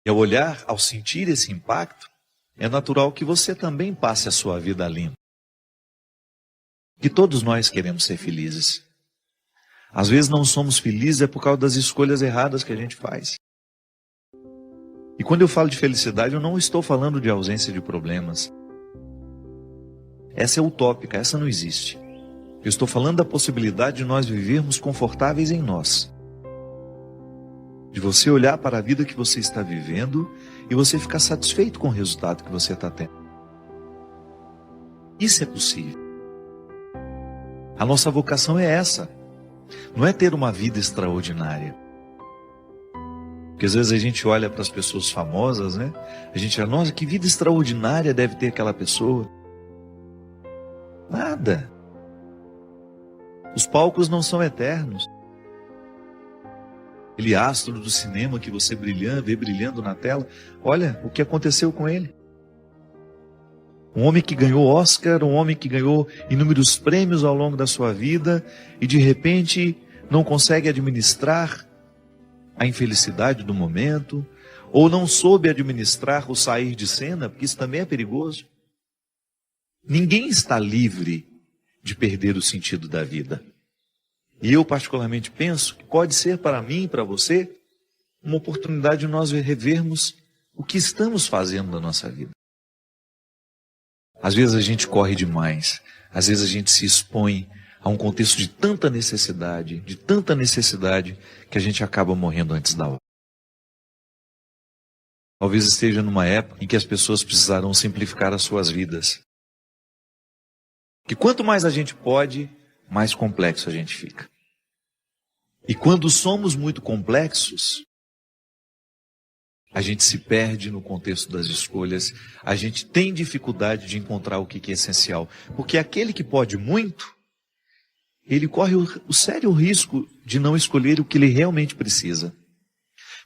E ao olhar, ao sentir esse impacto, é natural que você também passe a sua vida limpa. Que todos nós queremos ser felizes. Às vezes não somos felizes é por causa das escolhas erradas que a gente faz. E quando eu falo de felicidade, eu não estou falando de ausência de problemas. Essa é utópica, essa não existe. Eu estou falando da possibilidade de nós vivermos confortáveis em nós. De você olhar para a vida que você está vivendo e você ficar satisfeito com o resultado que você está tendo. Isso é possível. A nossa vocação é essa. Não é ter uma vida extraordinária. Porque às vezes a gente olha para as pessoas famosas, né? A gente fala, nossa, que vida extraordinária deve ter aquela pessoa. Nada. Os palcos não são eternos. Aquele astro do cinema que você vê brilhando na tela, olha o que aconteceu com ele. Um homem que ganhou Oscar, um homem que ganhou inúmeros prêmios ao longo da sua vida e de repente não consegue administrar a infelicidade do momento, ou não soube administrar o sair de cena, porque isso também é perigoso. Ninguém está livre de perder o sentido da vida. E eu particularmente penso que pode ser para mim e para você uma oportunidade de nós revermos o que estamos fazendo na nossa vida. Às vezes a gente corre demais, às vezes a gente se expõe a um contexto de tanta necessidade, que a gente acaba morrendo antes da hora. Talvez esteja numa época em que as pessoas precisarão simplificar as suas vidas. Que quanto mais a gente pode, mais complexo a gente fica. E quando somos muito complexos, a gente se perde no contexto das escolhas, a gente tem dificuldade de encontrar o que é essencial. Porque aquele que pode muito, ele corre o sério risco de não escolher o que ele realmente precisa.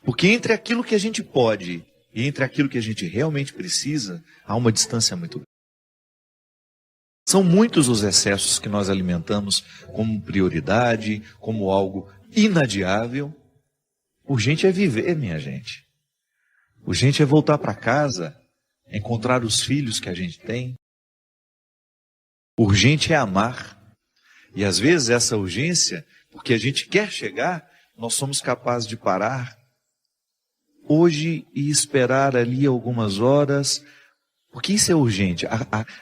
Porque entre aquilo que a gente pode e entre aquilo que a gente realmente precisa, há uma distância muito grande. São muitos os excessos que nós alimentamos como prioridade, como algo inadiável. Urgente é viver, minha gente. Urgente é voltar para casa, encontrar os filhos que a gente tem. Urgente é amar. E às vezes essa urgência, porque a gente quer chegar, nós somos capazes de parar hoje e esperar ali algumas horas. Porque isso é urgente.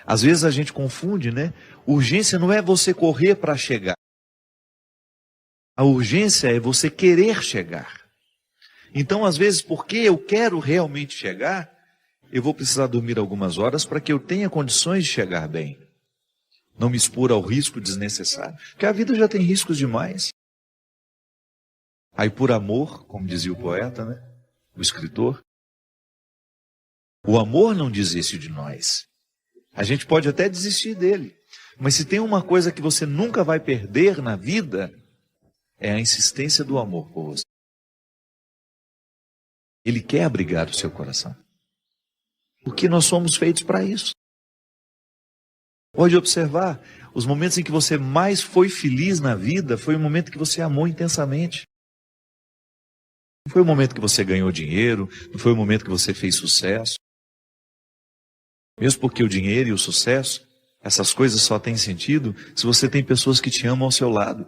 Às vezes a gente confunde, né? Urgência não é você correr para chegar. A urgência é você querer chegar. Então, às vezes, porque eu quero realmente chegar, eu vou precisar dormir algumas horas para que eu tenha condições de chegar bem. Não me expor ao risco desnecessário. Porque a vida já tem riscos demais. Aí, por amor, como dizia o poeta, né? O escritor, o amor não desiste de nós. A gente pode até desistir dele. Mas se tem uma coisa que você nunca vai perder na vida, é a insistência do amor por você. Ele quer abrigar o seu coração. Porque nós somos feitos para isso. Pode observar, os momentos em que você mais foi feliz na vida, foi o momento que você amou intensamente. Não foi o momento que você ganhou dinheiro, não foi o momento que você fez sucesso. Mesmo porque o dinheiro e o sucesso, essas coisas só têm sentido se você tem pessoas que te amam ao seu lado.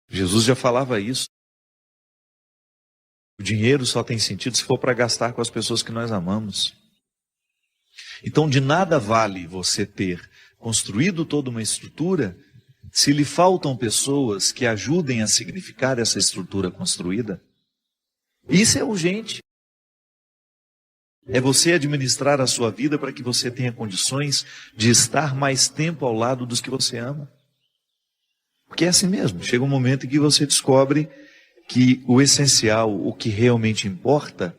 Jesus já falava isso. O dinheiro só tem sentido se for para gastar com as pessoas que nós amamos. Então, de nada vale você ter construído toda uma estrutura se lhe faltam pessoas que ajudem a significar essa estrutura construída. Isso é urgente. É você administrar a sua vida para que você tenha condições de estar mais tempo ao lado dos que você ama. Porque é assim mesmo. Chega um momento em que você descobre que o essencial, o que realmente importa,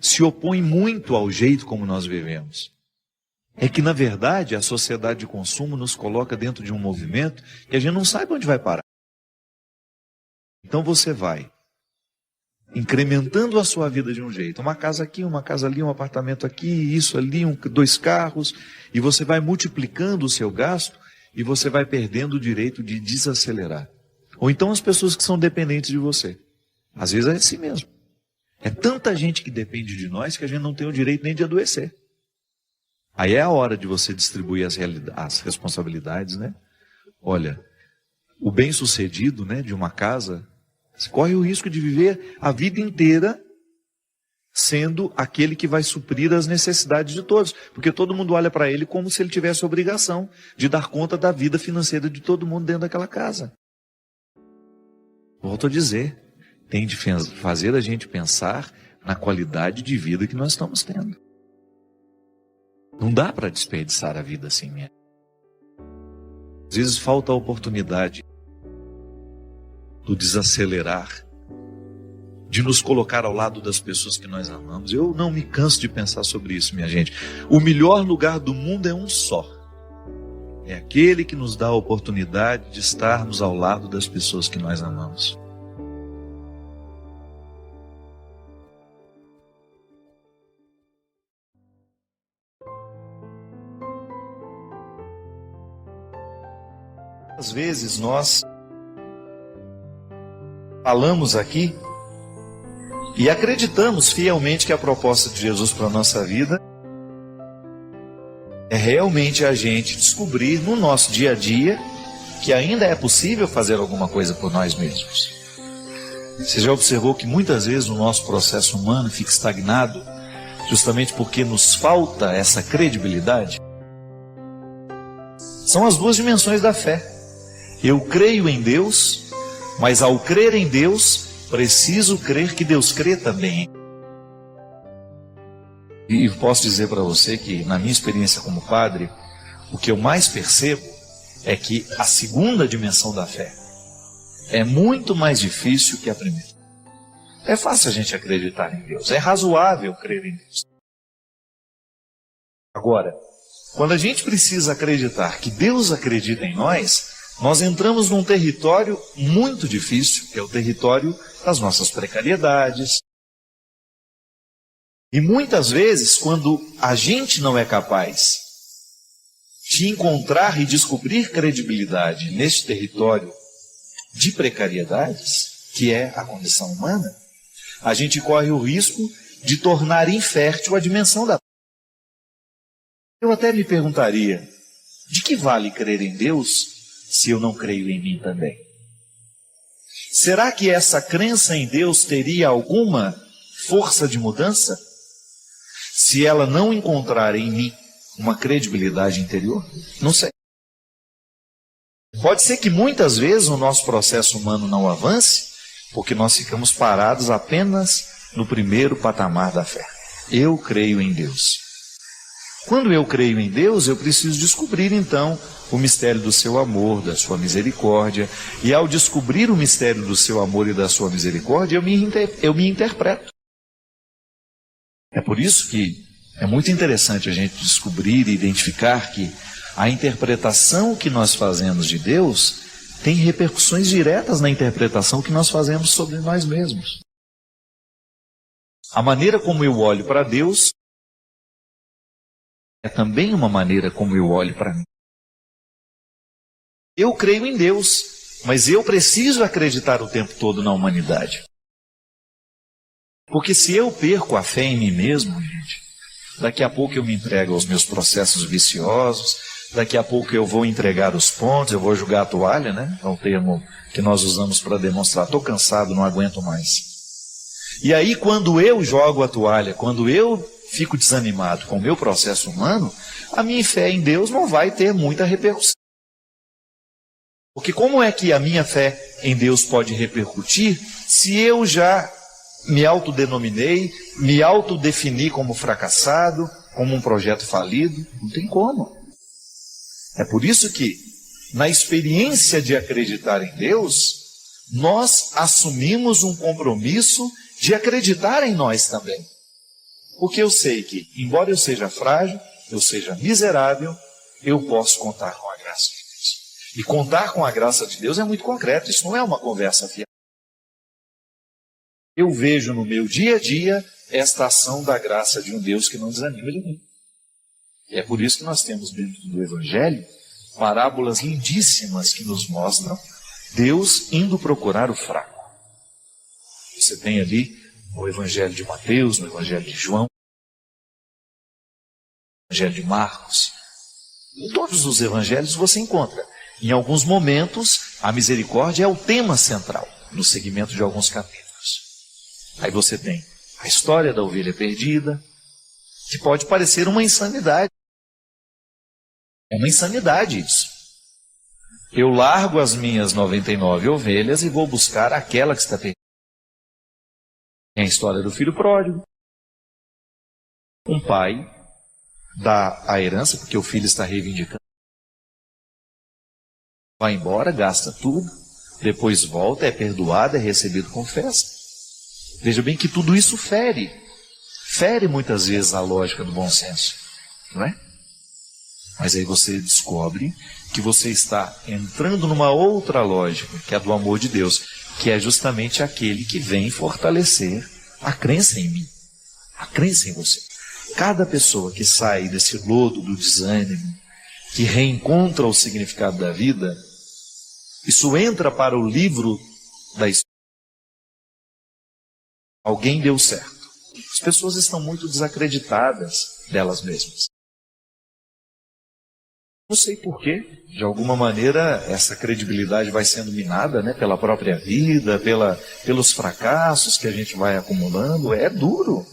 se opõe muito ao jeito como nós vivemos. É que, na verdade, a sociedade de consumo nos coloca dentro de um movimento que a gente não sabe onde vai parar. Então você vai incrementando a sua vida de um jeito. Uma casa aqui, uma casa ali, um apartamento aqui, isso ali, 2 carros. E você vai multiplicando o seu gasto e você vai perdendo o direito de desacelerar. Ou então as pessoas que são dependentes de você. Às vezes é assim mesmo. É tanta gente que depende de nós que a gente não tem o direito nem de adoecer. Aí é a hora de você distribuir as responsabilidades, né? Olha, o bem-sucedido, né, de uma casa, você corre o risco de viver a vida inteira sendo aquele que vai suprir as necessidades de todos. Porque todo mundo olha para ele como se ele tivesse a obrigação de dar conta da vida financeira de todo mundo dentro daquela casa. Volto a dizer, tem de fazer a gente pensar na qualidade de vida que nós estamos tendo. Não dá para desperdiçar a vida assim mesmo. Às vezes falta a oportunidade do desacelerar, de nos colocar ao lado das pessoas que nós amamos. Eu não me canso de pensar sobre isso, minha gente. O melhor lugar do mundo é um só. É aquele que nos dá a oportunidade de estarmos ao lado das pessoas que nós amamos. Às vezes nós falamos aqui e acreditamos fielmente que a proposta de Jesus para a nossa vida é realmente a gente descobrir no nosso dia a dia que ainda é possível fazer alguma coisa por nós mesmos. Você já observou que muitas vezes o nosso processo humano fica estagnado justamente porque nos falta essa credibilidade? São as 2 dimensões da fé. Eu creio em Deus, mas ao crer em Deus, preciso crer que Deus crê também. E posso dizer para você que, na minha experiência como padre, o que eu mais percebo é que a segunda dimensão da fé é muito mais difícil que a primeira. É fácil a gente acreditar em Deus, é razoável crer em Deus. Agora, quando a gente precisa acreditar que Deus acredita em nós entramos num território muito difícil, que é o território das nossas precariedades. E muitas vezes, quando a gente não é capaz de encontrar e descobrir credibilidade neste território de precariedades, que é a condição humana, a gente corre o risco de tornar infértil a dimensão da. Eu até me perguntaria, de que vale crer em Deus se eu não creio em mim também? Será que essa crença em Deus teria alguma força de mudança se ela não encontrar em mim uma credibilidade interior? Não sei. Pode ser que muitas vezes o nosso processo humano não avance, porque nós ficamos parados apenas no primeiro patamar da fé. Eu creio em Deus. Quando eu creio em Deus, eu preciso descobrir então o mistério do seu amor, da sua misericórdia. E ao descobrir o mistério do seu amor e da sua misericórdia, eu me interpreto. É por isso que é muito interessante a gente descobrir e identificar que a interpretação que nós fazemos de Deus tem repercussões diretas na interpretação que nós fazemos sobre nós mesmos. A maneira como eu olho para Deus é também uma maneira como eu olho para mim. Eu creio em Deus, mas eu preciso acreditar o tempo todo na humanidade. Porque se eu perco a fé em mim mesmo, gente, daqui a pouco eu me entrego aos meus processos viciosos, daqui a pouco eu vou entregar os pontos, eu vou jogar a toalha, né? É o termo que nós usamos para demonstrar. Estou cansado, não aguento mais. E aí quando eu jogo a toalha, quando eu fico desanimado com o meu processo humano, a minha fé em Deus não vai ter muita repercussão. Porque como é que a minha fé em Deus pode repercutir se eu já me autodenominei, me autodefini como fracassado, como um projeto falido? Não tem como. É por isso que, na experiência de acreditar em Deus, nós assumimos um compromisso de acreditar em nós também. Porque eu sei que, embora eu seja frágil, eu seja miserável, eu posso contar com a graça de Deus. E contar com a graça de Deus é muito concreto, isso não é uma conversa fiada. Eu vejo no meu dia a dia esta ação da graça de um Deus que não desanima de mim. E é por isso que nós temos dentro do Evangelho parábolas lindíssimas que nos mostram Deus indo procurar o fraco. Você tem ali no Evangelho de Mateus, no Evangelho de João, no Evangelho de Marcos. Em todos os evangelhos você encontra. Em alguns momentos, a misericórdia é o tema central, no segmento de alguns capítulos. Aí você tem a história da ovelha perdida, que pode parecer uma insanidade. É uma insanidade isso. Eu largo as minhas 99 ovelhas e vou buscar aquela que está perdida. Tem a história do filho pródigo. Um pai dá a herança, porque o filho está reivindicando. Vai embora, gasta tudo, depois volta, é perdoado, é recebido com festa. Veja bem que tudo isso fere muitas vezes a lógica do bom senso, não é? Mas aí você descobre que você está entrando numa outra lógica, que é a do amor de Deus, que é justamente aquele que vem fortalecer a crença em mim, a crença em você. Cada pessoa que sai desse lodo do desânimo, que reencontra o significado da vida, isso entra para o livro da história. Alguém deu certo. As pessoas estão muito desacreditadas delas mesmas. Não sei porquê, de alguma maneira essa credibilidade vai sendo minada, né, pela própria vida, pelos fracassos que a gente vai acumulando. É duro.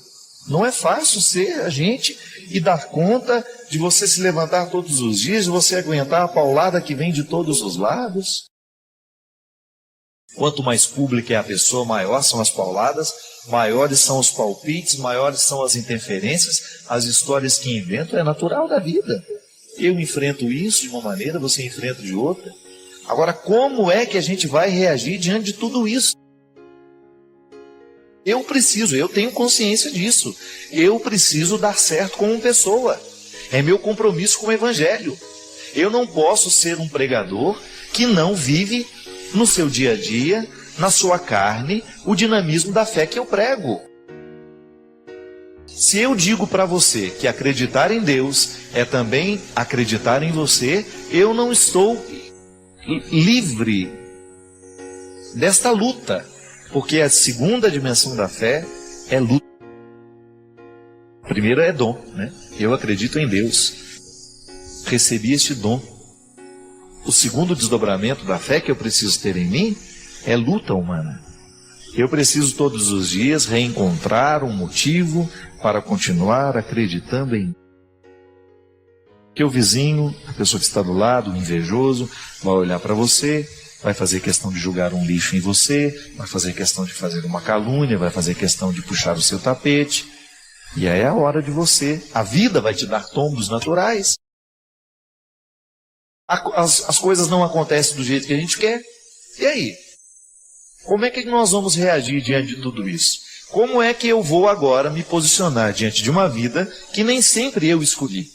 Não é fácil ser a gente e dar conta de você se levantar todos os dias, de você aguentar a paulada que vem de todos os lados. Quanto mais pública é a pessoa, maior são as pauladas, maiores são os palpites, maiores são as interferências, as histórias que inventam. É natural da vida. Eu enfrento isso de uma maneira, você enfrenta de outra. Agora, como é que a gente vai reagir diante de tudo isso? Eu tenho consciência disso. Eu preciso dar certo como pessoa. É meu compromisso com o Evangelho. Eu não posso ser um pregador que não vive no seu dia a dia, na sua carne, o dinamismo da fé que eu prego. Se eu digo para você que acreditar em Deus é também acreditar em você, eu não estou livre desta luta. Porque a segunda dimensão da fé é luta. A primeira é dom, né? Eu acredito em Deus. Recebi este dom. O segundo desdobramento da fé que eu preciso ter em mim é luta humana. Eu preciso todos os dias reencontrar um motivo para continuar acreditando em mim. Que o vizinho, a pessoa que está do lado, o invejoso, vai olhar para você, vai fazer questão de julgar um lixo em você, vai fazer questão de fazer uma calúnia, vai fazer questão de puxar o seu tapete. E aí é a hora de você. A vida vai te dar tombos naturais. As coisas não acontecem do jeito que a gente quer. E aí? Como é que nós vamos reagir diante de tudo isso? Como é que eu vou agora me posicionar diante de uma vida que nem sempre eu escolhi?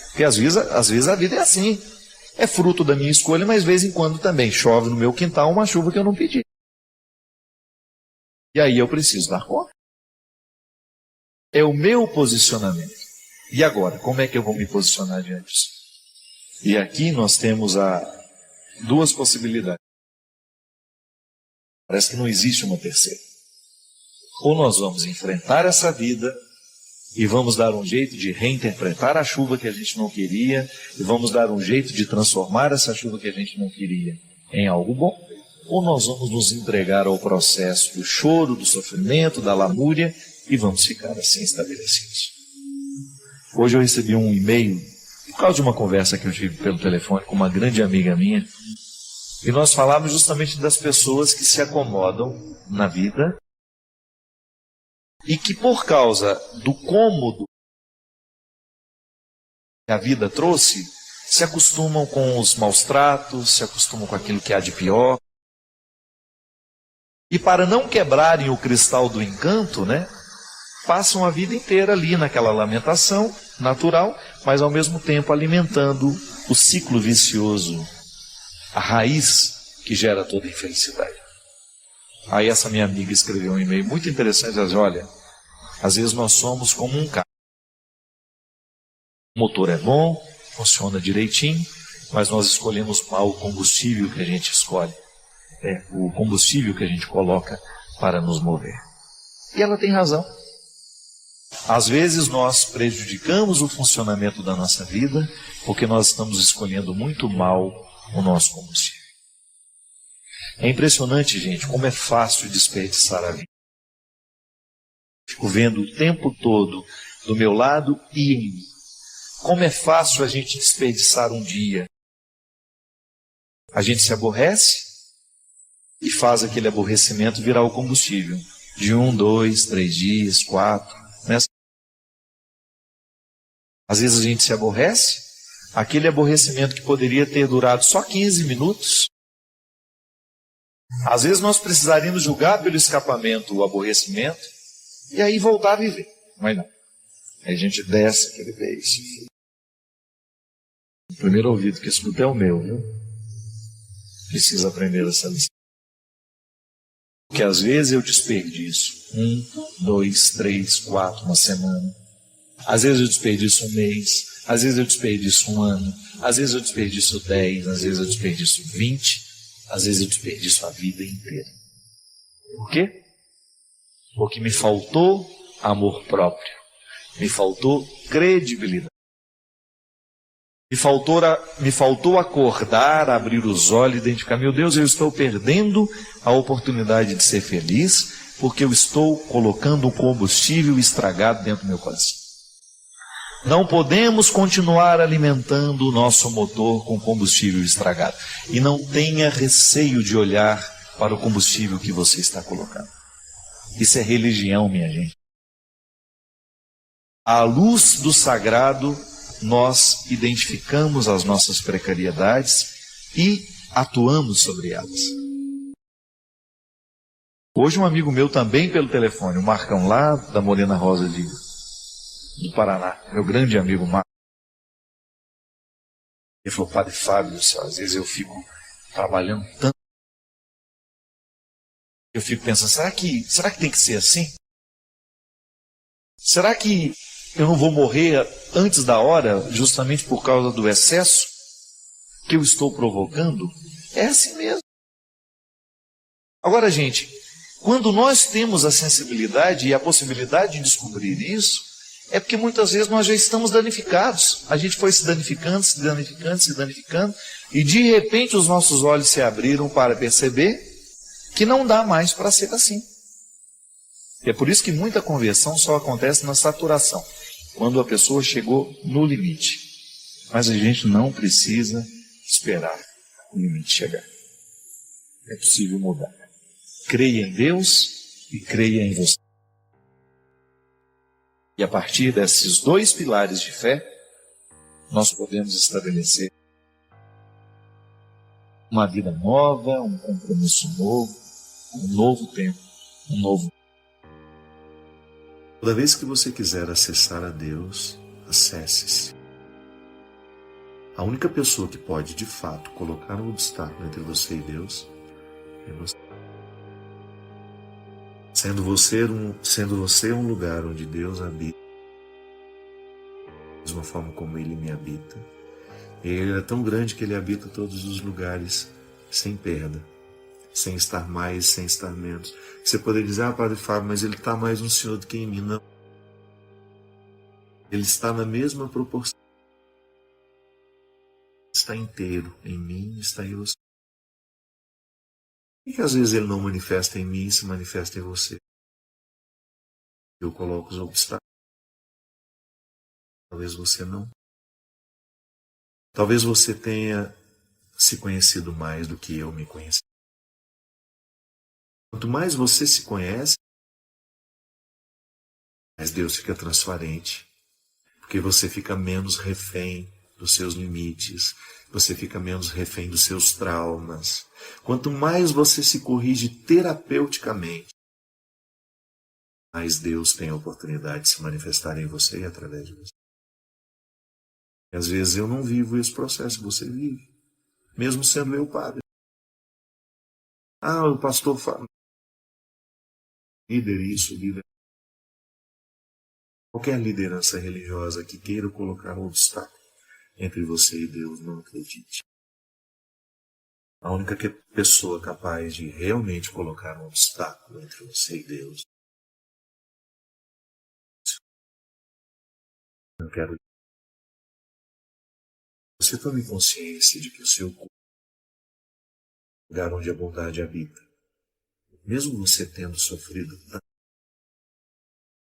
Porque às vezes a vida é assim. É fruto da minha escolha, mas de vez em quando também chove no meu quintal uma chuva que eu não pedi. E aí eu preciso dar conta. É o meu posicionamento. E agora, como é que eu vou me posicionar diante disso? E aqui nós temos duas possibilidades. Parece que não existe uma terceira. Ou nós vamos enfrentar essa vida e vamos dar um jeito de reinterpretar a chuva que a gente não queria, e vamos dar um jeito de transformar essa chuva que a gente não queria em algo bom, ou nós vamos nos entregar ao processo do choro, do sofrimento, da lamúria, e vamos ficar assim estabelecidos. Hoje eu recebi um e-mail, por causa de uma conversa que eu tive pelo telefone com uma grande amiga minha, e nós falamos justamente das pessoas que se acomodam na vida e que, por causa do cômodo que a vida trouxe, se acostumam com os maus tratos, se acostumam com aquilo que há de pior. E para não quebrarem o cristal do encanto, passam a vida inteira ali naquela lamentação natural, mas ao mesmo tempo alimentando o ciclo vicioso, a raiz que gera toda a infelicidade. Aí essa minha amiga escreveu um e-mail muito interessante, ela diz, olha, às vezes nós somos como um carro. O motor é bom, funciona direitinho, mas nós escolhemos mal o combustível que a gente escolhe. O combustível que a gente coloca para nos mover. E ela tem razão. Às vezes nós prejudicamos o funcionamento da nossa vida porque nós estamos escolhendo muito mal o nosso combustível. É impressionante, gente, como é fácil desperdiçar a vida. Fico vendo o tempo todo do meu lado e em mim. Como é fácil a gente desperdiçar um dia. A gente se aborrece e faz aquele aborrecimento virar o combustível. De 1, 2, 3 dias, 4. Às vezes a gente se aborrece, aquele aborrecimento que poderia ter durado só 15 minutos. Às vezes nós precisaríamos julgar pelo escapamento o aborrecimento e aí voltar a viver. Mas não. Aí a gente desce aquele beijo. O primeiro ouvido que escuta é o meu, viu? Precisa aprender essa lição. Porque às vezes eu desperdiço 1, 2, 3, 4, uma semana. Às vezes eu desperdiço um mês. Às vezes eu desperdiço um ano. Às vezes eu desperdiço 10. Às vezes eu desperdiço 20. Às vezes eu desperdiço a vida inteira. Por quê? Porque me faltou amor próprio. Me faltou credibilidade. Me faltou acordar, abrir os olhos e identificar, meu Deus, eu estou perdendo a oportunidade de ser feliz porque eu estou colocando um combustível estragado dentro do meu coração. Não podemos continuar alimentando o nosso motor com combustível estragado. E não tenha receio de olhar para o combustível que você está colocando. Isso é religião, minha gente. À luz do sagrado, nós identificamos as nossas precariedades e atuamos sobre elas. Hoje um amigo meu também pelo telefone, o Marcão lá da Morena Rosa do Paraná, meu grande amigo Marcos. Ele falou, Padre Fábio do céu, às vezes eu fico trabalhando tanto. Eu fico pensando, será que tem que ser assim? Será que eu não vou morrer antes da hora, justamente por causa do excesso que eu estou provocando? É assim mesmo. Agora, gente, quando nós temos a sensibilidade e a possibilidade de descobrir isso, é porque muitas vezes nós já estamos danificados. A gente foi se danificando, e de repente os nossos olhos se abriram para perceber que não dá mais para ser assim. E é por isso que muita conversão só acontece na saturação, quando a pessoa chegou no limite. Mas a gente não precisa esperar o limite chegar. É possível mudar. Creia em Deus e creia em você. E a partir desses 2 pilares de fé, nós podemos estabelecer uma vida nova, um compromisso novo, um novo tempo, um novo. Toda vez que você quiser acessar a Deus, acesse-se. A única pessoa que pode, de fato, colocar um obstáculo entre você e Deus é você. Sendo você um lugar onde Deus habita, da mesma forma como Ele me habita. Ele é tão grande que Ele habita todos os lugares, sem perda, sem estar mais, sem estar menos. Você poderia dizer, Padre Fábio, mas Ele está mais no Senhor do que em mim. Não. Ele está na mesma proporção. Está inteiro em mim, está em você. Por que às vezes Ele não manifesta em mim e se manifesta em você? Eu coloco os obstáculos. Talvez você não. Talvez você tenha se conhecido mais do que eu me conheci. Quanto mais você se conhece, mais Deus fica transparente, porque você fica menos refém dos seus limites, você fica menos refém dos seus traumas. Quanto mais você se corrige terapeuticamente, mais Deus tem a oportunidade de se manifestar em você e através de você. E às vezes eu não vivo esse processo que você vive, mesmo sendo meu padre. O pastor fala, líder isso, líder. Qualquer liderança religiosa que queira colocar um obstáculo entre você e Deus, não acredite. A única pessoa capaz de realmente colocar um obstáculo entre você e Deus, eu quero. Você tome consciência de que o seu corpo é o lugar onde a bondade habita. Mesmo você tendo sofrido tanto,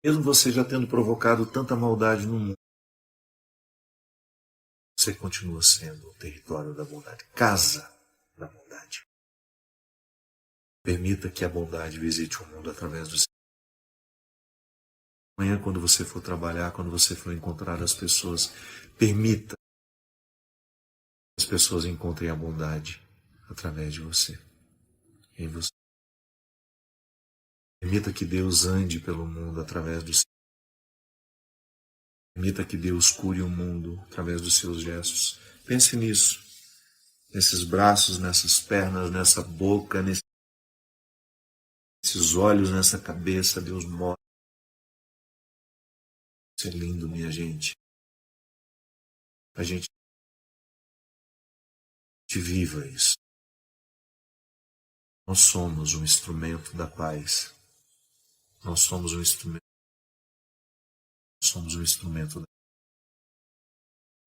mesmo você já tendo provocado tanta maldade no mundo, você continua sendo o território da bondade, casa da bondade. Permita que a bondade visite o mundo através do seu. Amanhã, quando você for trabalhar, quando você for encontrar as pessoas, permita que as pessoas encontrem a bondade através de você, em você. Permita que Deus ande pelo mundo através do seu. Permita que Deus cure o mundo através dos seus gestos. Pense nisso. Nesses braços, nessas pernas, nessa boca, nesses olhos, nessa cabeça, Deus mora. Isso é lindo, minha gente. A gente viva isso. Nós somos um instrumento da paz. Nós somos um instrumento. Somos um instrumento da paz.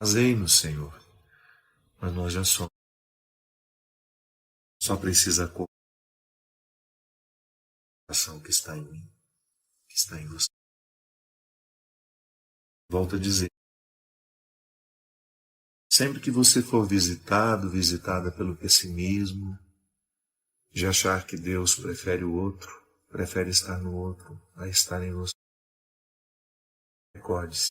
Fazei-nos, Senhor. Mas nós já somos. Só precisa a cooperação que está em mim, que está em você. Volto a dizer. Sempre que você for visitado, visitada pelo pessimismo, de achar que Deus prefere o outro, prefere estar no outro, a estar em você. Recorde-se.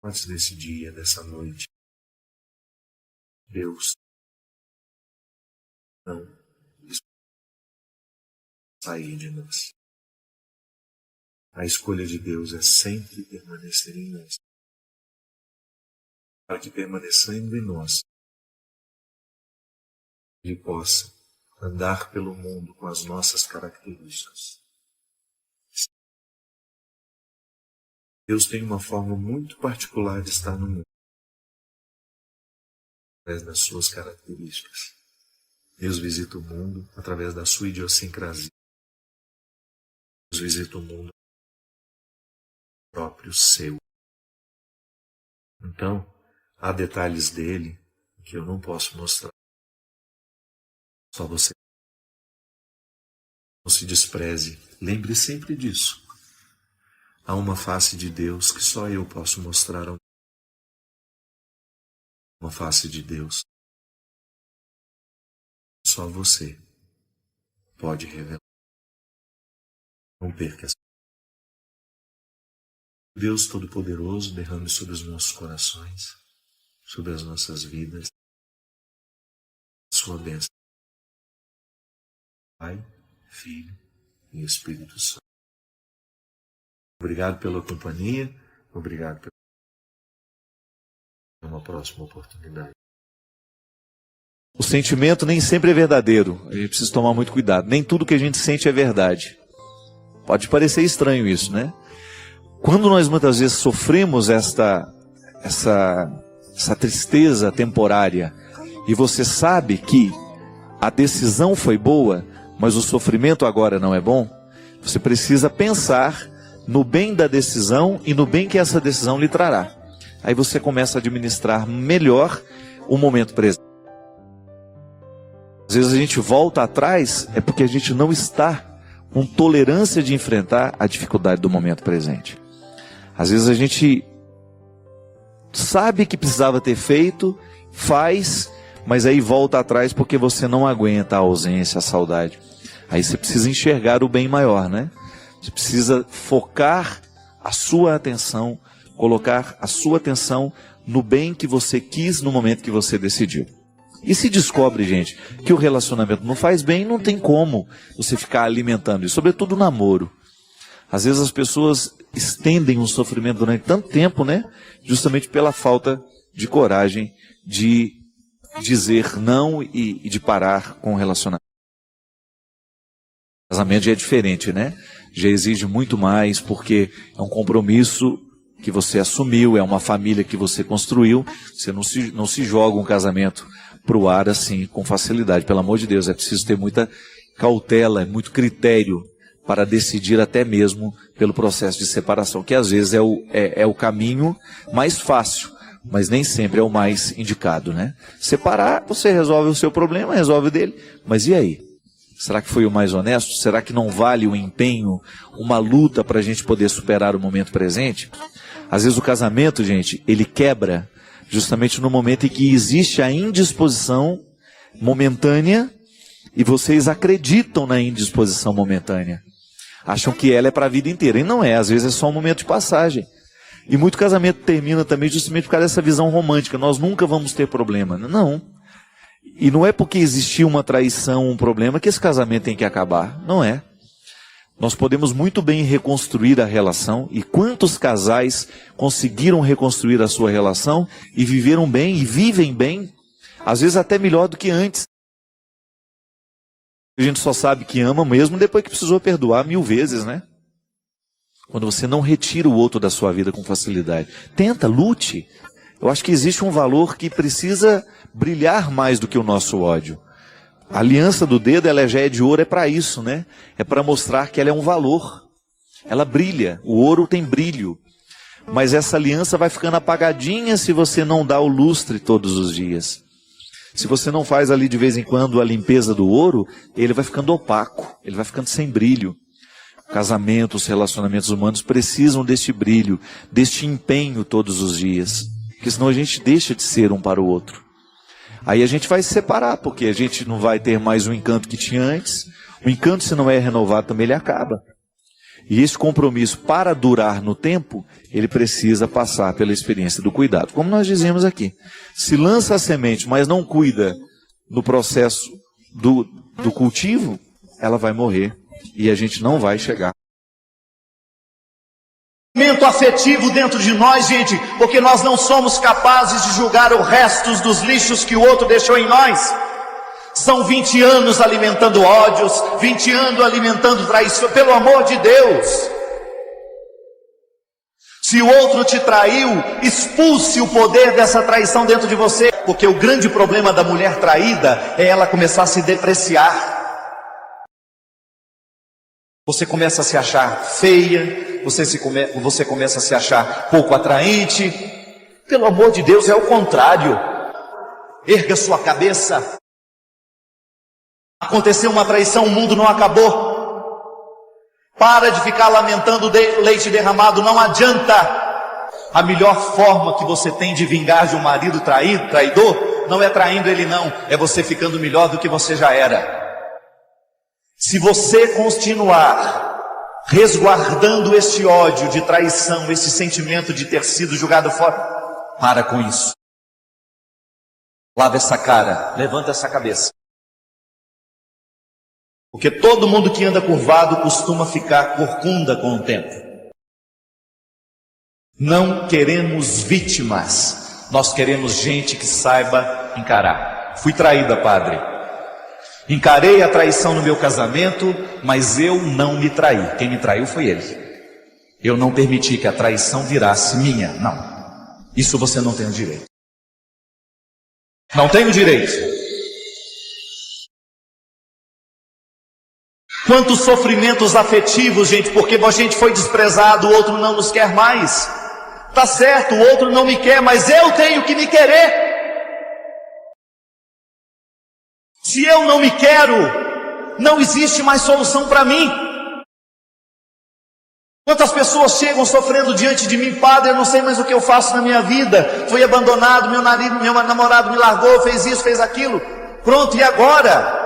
Antes desse dia, dessa noite, Deus não sair de nós. A escolha de Deus é sempre permanecer em nós. Para que permanecendo em nós, Ele possa andar pelo mundo com as nossas características. Deus tem uma forma muito particular de estar no mundo, através das suas características. Deus visita o mundo através da sua idiosincrasia. Deus visita o mundo próprio seu. Então, há detalhes dele que eu não posso mostrar. Só você. Não se despreze. Lembre sempre disso. Há uma face de Deus que só eu posso mostrar. Uma face de Deus que só você pode revelar. Não perca essa. Deus Todo-Poderoso, derrame sobre os nossos corações, sobre as nossas vidas, sua bênção. Pai, Filho e Espírito Santo. Obrigado pela companhia, obrigado por uma próxima oportunidade. O sentimento nem sempre é verdadeiro, a gente precisa tomar muito cuidado. Nem tudo que a gente sente é verdade. Pode parecer estranho isso, né? Quando nós muitas vezes sofremos essa tristeza temporária e você sabe que a decisão foi boa, mas o sofrimento agora não é bom, você precisa pensar no bem da decisão e no bem que essa decisão lhe trará. Aí você começa a administrar melhor o momento presente. Às vezes a gente volta atrás é porque a gente não está com tolerância de enfrentar a dificuldade do momento presente. Às vezes a gente sabe que precisava ter feito, faz, mas aí volta atrás porque você não aguenta a ausência, a saudade. Aí você precisa enxergar o bem maior, né? Você precisa focar a sua atenção, colocar a sua atenção no bem que você quis no momento que você decidiu. E se descobre, gente, que o relacionamento não faz bem, não tem como você ficar alimentando isso, sobretudo o namoro. Às vezes as pessoas estendem um sofrimento durante tanto tempo, né? Justamente pela falta de coragem de dizer não e de parar com o relacionamento. O casamento já é diferente, né? Já exige muito mais, porque é um compromisso que você assumiu, é uma família que você construiu. Você não se joga um casamento para o ar assim, com facilidade. Pelo amor de Deus, é preciso ter muita cautela, muito critério para decidir até mesmo pelo processo de separação, que às vezes é o caminho mais fácil, mas nem sempre é o mais indicado, né? Separar, você resolve o seu problema, resolve o dele, mas e aí? Será que foi o mais honesto? Será que não vale o empenho, uma luta para a gente poder superar o momento presente? Às vezes o casamento, gente, ele quebra justamente no momento em que existe a indisposição momentânea e vocês acreditam na indisposição momentânea. Acham que ela é para a vida inteira. E não é, às vezes é só um momento de passagem. E muito casamento termina também justamente por causa dessa visão romântica. Nós nunca vamos ter problema. Não. E não é porque existiu uma traição, um problema, que esse casamento tem que acabar. Não é. Nós podemos muito bem reconstruir a relação. E quantos casais conseguiram reconstruir a sua relação e viveram bem e vivem bem, às vezes até melhor do que antes. A gente só sabe que ama mesmo depois que precisou perdoar 1000 vezes, né? Quando você não retira o outro da sua vida com facilidade. Tenta, lute. Eu acho que existe um valor que precisa brilhar mais do que o nosso ódio. A aliança do dedo, ela já é de ouro, é para isso, né? É para mostrar que ela é um valor. Ela brilha, o ouro tem brilho. Mas essa aliança vai ficando apagadinha se você não dá o lustre todos os dias. Se você não faz ali de vez em quando a limpeza do ouro, ele vai ficando opaco, ele vai ficando sem brilho. O casamento, os relacionamentos humanos precisam deste brilho, deste empenho todos os dias. Porque senão a gente deixa de ser um para o outro. Aí a gente vai se separar, porque a gente não vai ter mais o encanto que tinha antes. O encanto, se não é renovado, também ele acaba. E esse compromisso, para durar no tempo, ele precisa passar pela experiência do cuidado. Como nós dizemos aqui, se lança a semente, mas não cuida no processo do cultivo, ela vai morrer e a gente não vai chegar. Afetivo dentro de nós, gente, porque nós não somos capazes de julgar os restos dos lixos que o outro deixou em nós. São 20 anos alimentando ódios, 20 anos alimentando traição, pelo amor de Deus. Se o outro te traiu, expulse o poder dessa traição dentro de você, porque o grande problema da mulher traída é ela começar a se depreciar. Você começa a se achar feia, você começa a se achar pouco atraente. Pelo amor de Deus, é o contrário. Erga sua cabeça. Aconteceu uma traição, o mundo não acabou. Para de ficar lamentando leite derramado, não adianta. A melhor forma que você tem de vingar de um marido traidor, não é traindo ele não, é você ficando melhor do que você já era. Se você continuar resguardando este ódio de traição, esse sentimento de ter sido jogado fora, para com isso. Lava essa cara, levanta essa cabeça. Porque todo mundo que anda curvado costuma ficar corcunda com o tempo. Não queremos vítimas, nós queremos gente que saiba encarar. Fui traída, padre. Encarei a traição no meu casamento, mas eu não me traí. Quem me traiu foi ele. Eu não permiti que a traição virasse minha. Não. Isso você não tem o direito. Não tem o direito. Quantos sofrimentos afetivos, gente, porque a gente foi desprezado, o outro não nos quer mais. Tá certo, o outro não me quer, mas eu tenho que me querer. Se eu não me quero, não existe mais solução para mim. Quantas pessoas chegam sofrendo diante de mim: Padre, eu não sei mais o que eu faço na minha vida, fui abandonado, meu namorado me largou, fez isso, fez aquilo. Pronto, e agora?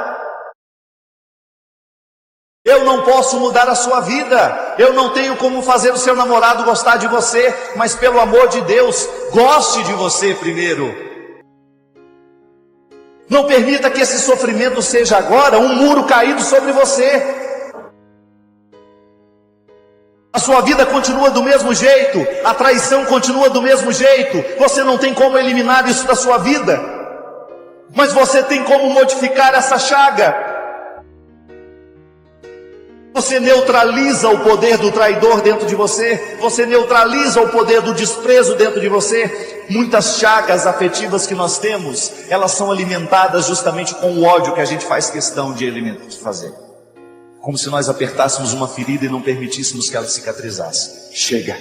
Eu não posso mudar a sua vida, eu não tenho como fazer o seu namorado gostar de você, mas pelo amor de Deus, goste de você primeiro. Não permita que esse sofrimento seja agora um muro caído sobre você. A sua vida continua do mesmo jeito, a traição continua do mesmo jeito, você não tem como eliminar isso da sua vida, mas você tem como modificar essa chaga. Você neutraliza o poder do traidor dentro de você, você neutraliza o poder do desprezo dentro de você. Muitas chagas afetivas que nós temos, elas são alimentadas justamente com o ódio que a gente faz questão de fazer. Como se nós apertássemos uma ferida e não permitíssemos que ela cicatrizasse. Chega.